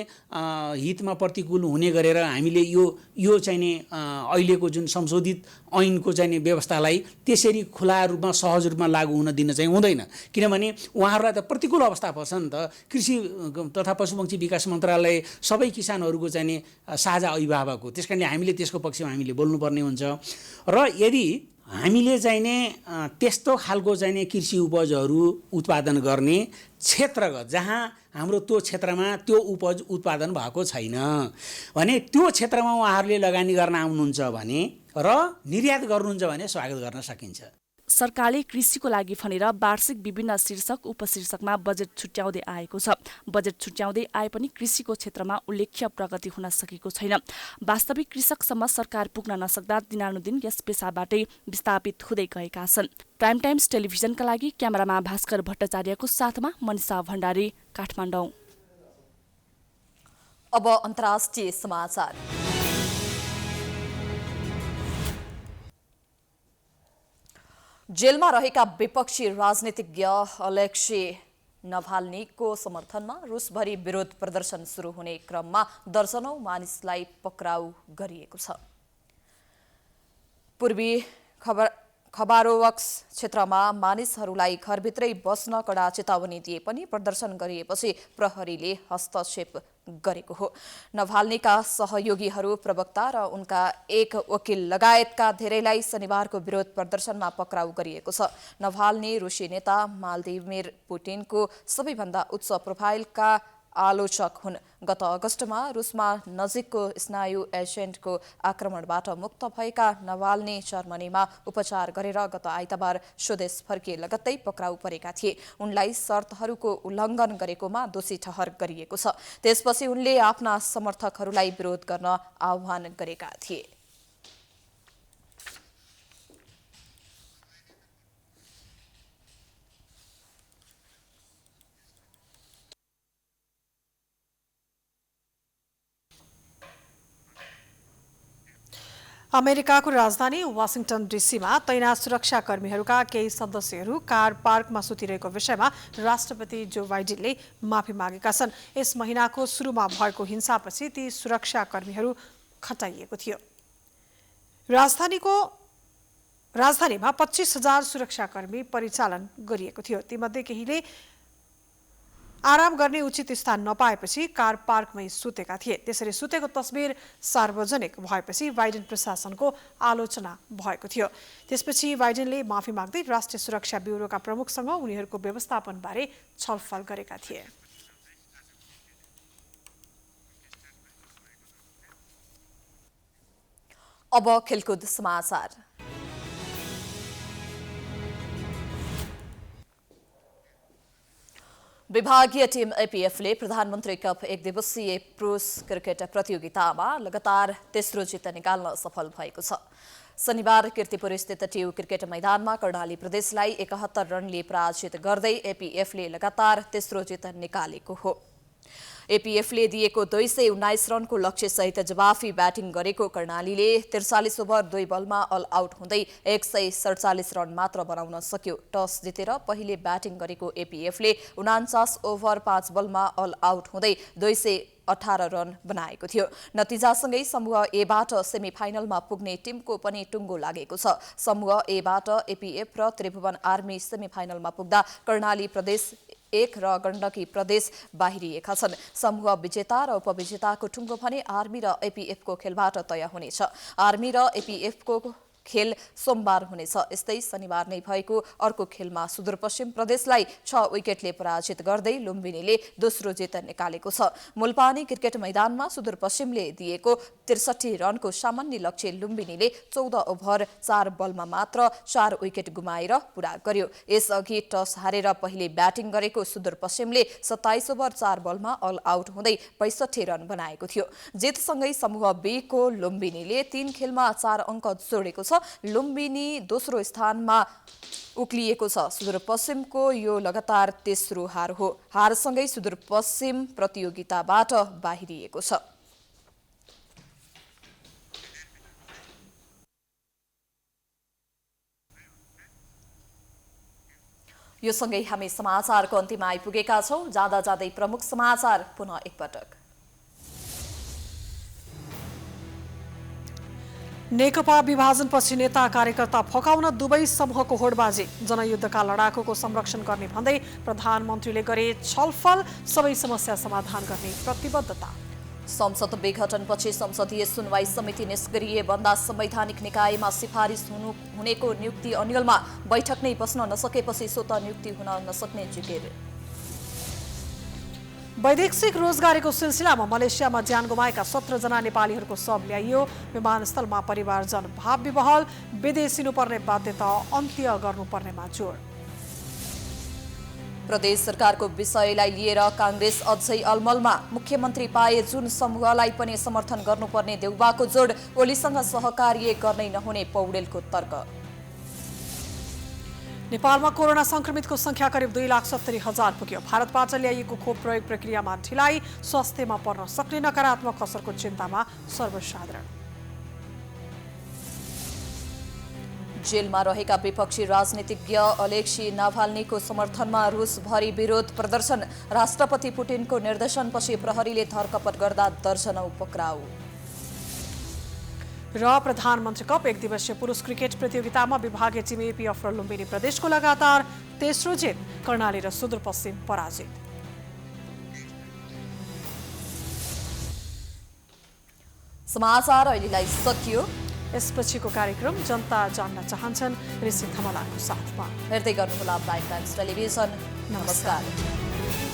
हितमा प्रतिकूल हुने गरेर हामीले यो चाहिँ नि अहिलेको जुन संशोधित ऐनको चाहिँ नि व्यवस्थालाई त्यसरी खुला रूपमा सहज रूपमा लागू हुन दिन चाहिँ हुँदैन। किनभने उहाँहरूलाई त प्रतिकूल अवस्था पर्छ नि त। कृषि तथा पशुपक्षी विकास मन्त्रालय सबै किसानहरूको चाहिँ नि साझा अभिभावक हो। त्यस कारणले हामीले त्यसको पक्षमा हामीले बोल्नुपर्ने हुन्छ। र यदि हामीले चाहिँ नि त्यस्तो खालको चाहिँ नि कृषि उपजहरू उत्पादन गर्ने क्षेत्रगत जहाँ हाम्रो त्यो क्षेत्रमा त्यो उपज उत्पादन भएको छैन भने त्यो क्षेत्रमा उहाँहरूले लगानी गर्न आउनुहुन्छ भने र निर्यात गर्नुहुन्छ भने स्वागत गर्न सकिन्छ। सरकारले कृषिको लागि भनेर वार्षिक विभिन्न शीर्षक उपशीर्षकमा बजेट छुट्याउँदै आएको छ। बजेट छुट्याउँदै आए पनि कृषिको क्षेत्रमा उल्लेख्य प्रगति हुन सकेको छैन। वास्तविक कृषकसम्म सरकार पुग्न नसक्दा दिनानुदिन यस पेसाबाटै विस्थापित हुँदै गएका छन्। प्राइम टाइम्स टेलिभिजनका लागि क्यामेरामा भास्कर भट्टाचार्यको साथमा मनिषा भण्डारी, काठमाडौँ। अब अन्तर्राष्ट्रिय समाचार। जेलमा रहेका विपक्षी राजनीतिज्ञ अलेक्सी नभाल्नीको समर्थनमा रुसभरि विरोध प्रदर्शन सुरु हुने क्रममा दर्जनौं मानिसलाई पक्राउ गरिएको छ। खबारोवक्स क्षेत्रमा मानिसहरूलाई घरभित्रै बस्न कडा चेतावनी दिए पनि प्रदर्शन गरिएपछि प्रहरीले हस्तक्षेप गरेको हो। नभाल्नीका सहयोगीहरू, प्रवक्ता र उनका एक वकिल लगायतका धेरैलाई शनिबारको विरोध प्रदर्शनमा पक्राउ गरिएको छ। नभाल्नी रुसी नेता व्लादिमिर पुटिनको सबैभन्दा उच्च प्रोफाइलका आलोचक हुन्। गत अगस्तमा रुसमा नजिकको स्नायु एजेन्टको आक्रमणबाट मुक्त भएका नभाल्नी जर्मनीमा उपचार गरेर गत आइतबार स्वदेश फर्किए लगत्तै पक्राउ परेका थिए। उनलाई शर्तहरूको उल्लङ्घन गरेकोमा दोषी ठहर गरिएको छ। त्यसपछि उनले आफ्ना समर्थकहरूलाई विरोध गर्न आह्वान गरेका थिए। अमेरिकाको राजधानी वाशिंगटन डीसीमा तैनात सुरक्षाकर्मीहरूका केही सदस्यहरू कार पार्कमा सुतिरहेको विषयमा राष्ट्रपति जो बाइडेनले माफी मागेका छन्। यस महिनाको सुरुमा भएको हिंसापछि ती सुरक्षाकर्मीहरू खटाइएको थियो। राजधानीमा 25,000 सुरक्षाकर्मी परिचालन गरिएको थियो। तीमध्ये केहीले आराम गर्ने उचित स्थान नपाएपछि कार पार्कमै सुतेका थिए। त्यसरी सुतेको तस्बिर सार्वजनिक भएपछि बाइडेन प्रशासनको आलोचना भएको थियो। त्यसपछि बाइडेनले माफी माग्दै राष्ट्रिय सुरक्षा ब्युरोका प्रमुखसँग उनीहरूको व्यवस्थापनबारे छलफल गरेका थिए। अब खेलकुद समाचार। विभागीय टिम एपीएफले प्रधानमन्त्री कप एक दिवसीय पुरुष क्रिकेट प्रतियोगितामा लगातार तेस्रो जित निकाल्न सफल भएको छ। शनिबार कीर्तिपुर स्थित टियु क्रिकेट मैदानमा कर्णाली प्रदेशलाई 71 रनले पराजित गर्दै एपीएफले लगातार तेस्रो जित निकालेको हो। एपीएफले दिएको 219 रनको लक्ष्यसहित जवाफी ब्याटिङ गरेको कर्णालीले 43 ओभर 2 बलमा अल आउट हुँदै 147 रन मात्र बनाउन सक्यो। टस जितेर पहिले ब्याटिङ गरेको एपीएफले 49 ओभर 5 बलमा अल आउट हुँदै 218 रन बनाएको थियो। नतिजासँगै समूह एबाट सेमिफाइनलमा पुग्ने टिमको पनि टुङ्गो लागेको छ। समूह एबाट एपीएफ र त्रिभुवन आर्मी सेमिफाइनलमा पुग्दा कर्णाली प्रदेश 1 र गण्डकी प्रदेश बाहिरिएका छन्। समूह विजेता र उपविजेताको टुङ्गो भने आर्मी र एपीएफको खेलबाट तय हुनेछ। आर्मी र एपीएफको खेल सोमबार हुनेछ। यस्तै शनिबार नै भएको अर्को खेलमा सुदूरपश्चिम प्रदेशलाई 6 विकेटले पराजित गर्दै लुम्बिनीले दोस्रो जित निकालेको छ। मुलपानी क्रिकेट मैदानमा सुदूरपश्चिमले दिएको 63 रनको सामान्य लक्ष्य लुम्बिनीले 14 ओभर 4 बलमा मात्र 4 विकेट गुमाएर पूरा गर्यो। यसअघि टस हारेर पहिले ब्याटिङ गरेको सुदूरपश्चिमले 27 ओभर 4 बलमा अल आउट हुँदै 65 रन बनाएको थियो। जितसँगै समूह बी को लुम्बिनीले 3 खेलमा 4 अङ्क जोडेको छ। लुम्बिनी दोस्रो स्थानमा उक्लिएको छ। सुदूरपश्चिमको यो लगातार तेस्रो हार हो। हारसँगै सुदूरपश्चिम प्रतियोगिताबाट बाहिरिएको छ। यो सँगै हामी समाचारको अन्तिममा आइपुगेका छौं। जाँदा जाँदै प्रमुख समाचार पुनः एकपटक। नेकपा विभाजनपछि नेता कार्यकर्ता फकाउन दुवै समूहको होडबाजी। जनयुद्धका लडाकुको संरक्षण गर्ने भन्दै प्रधानमन्त्रीले गरे छलफल, सबै समस्या समाधान गर्ने प्रतिबद्धता। संसद विघटनपछि संसदीय सुनवाई समिति निष्क्रिय बन्दा संवैधानिक निकायमा सिफारिस हुनेको नियुक्ति अन्यलमा बैठक नै बस्न नसकेपछि स्वतः नियुक्ति हुन नसक्ने जिकिर। वैदेशिक रोजगारीको सिलसिलामा मलेसियामा ज्यान गुमाएका 17 जना नेपालीहरूको शव ल्याइयो। विमानस्थलमा परिवारजन भाव विवहल, विदेशिनुपर्ने बाध्यता अन्त्य गर्नुपर्नेमा जोड। प्रदेश सरकारको विषयलाई लिएर कांग्रेस अझै अलमलमा। मुख्यमन्त्री पाए जुन समूहलाई पनि समर्थन गर्नुपर्ने देउबाको जोड। ओलीसँग सहकार्य गर्नै नहुने पौडेलको तर्क। नेपालमा कोरोना संक्रमितको संख्या करिब 2,70,000 पुग्यो। भारतबाट ल्याइएको खोप प्रयोग प्रक्रियामा ढिलाइ, स्वास्थ्यमा पर्न सक्ने नकारात्मक असरको चिन्तामा सर्वसाधारण। जेलमा रहेका विपक्षी राजनीतिज्ञ अलेक्सी नाभाल्नीको समर्थनमा रुसभरि विरोध प्रदर्शन। राष्ट्रपति पुटिनको निर्देशनपछि प्रहरीले धरपकड गर्दा दर्जनौं पक्राउ। र प्रधानमन्त्री कप 1 दिवसीय पुरुष क्रिकेट प्रतियोगितामा विभागीय टिम एपीएफ र लुम्बिनी प्रदेशको लगातार तेस्रो जित, कर्णाली र सुदूरपश्चिम पराजित। समाचार अहिलेलाई सकियो। यसपछिको कार्यक्रम जनता जान्न चाहन्छन् ऋषि धमलाको साथमा। हेर्दै गर्नुहोला प्राइम टाइम्स टेलिभिजन। नमस्कार।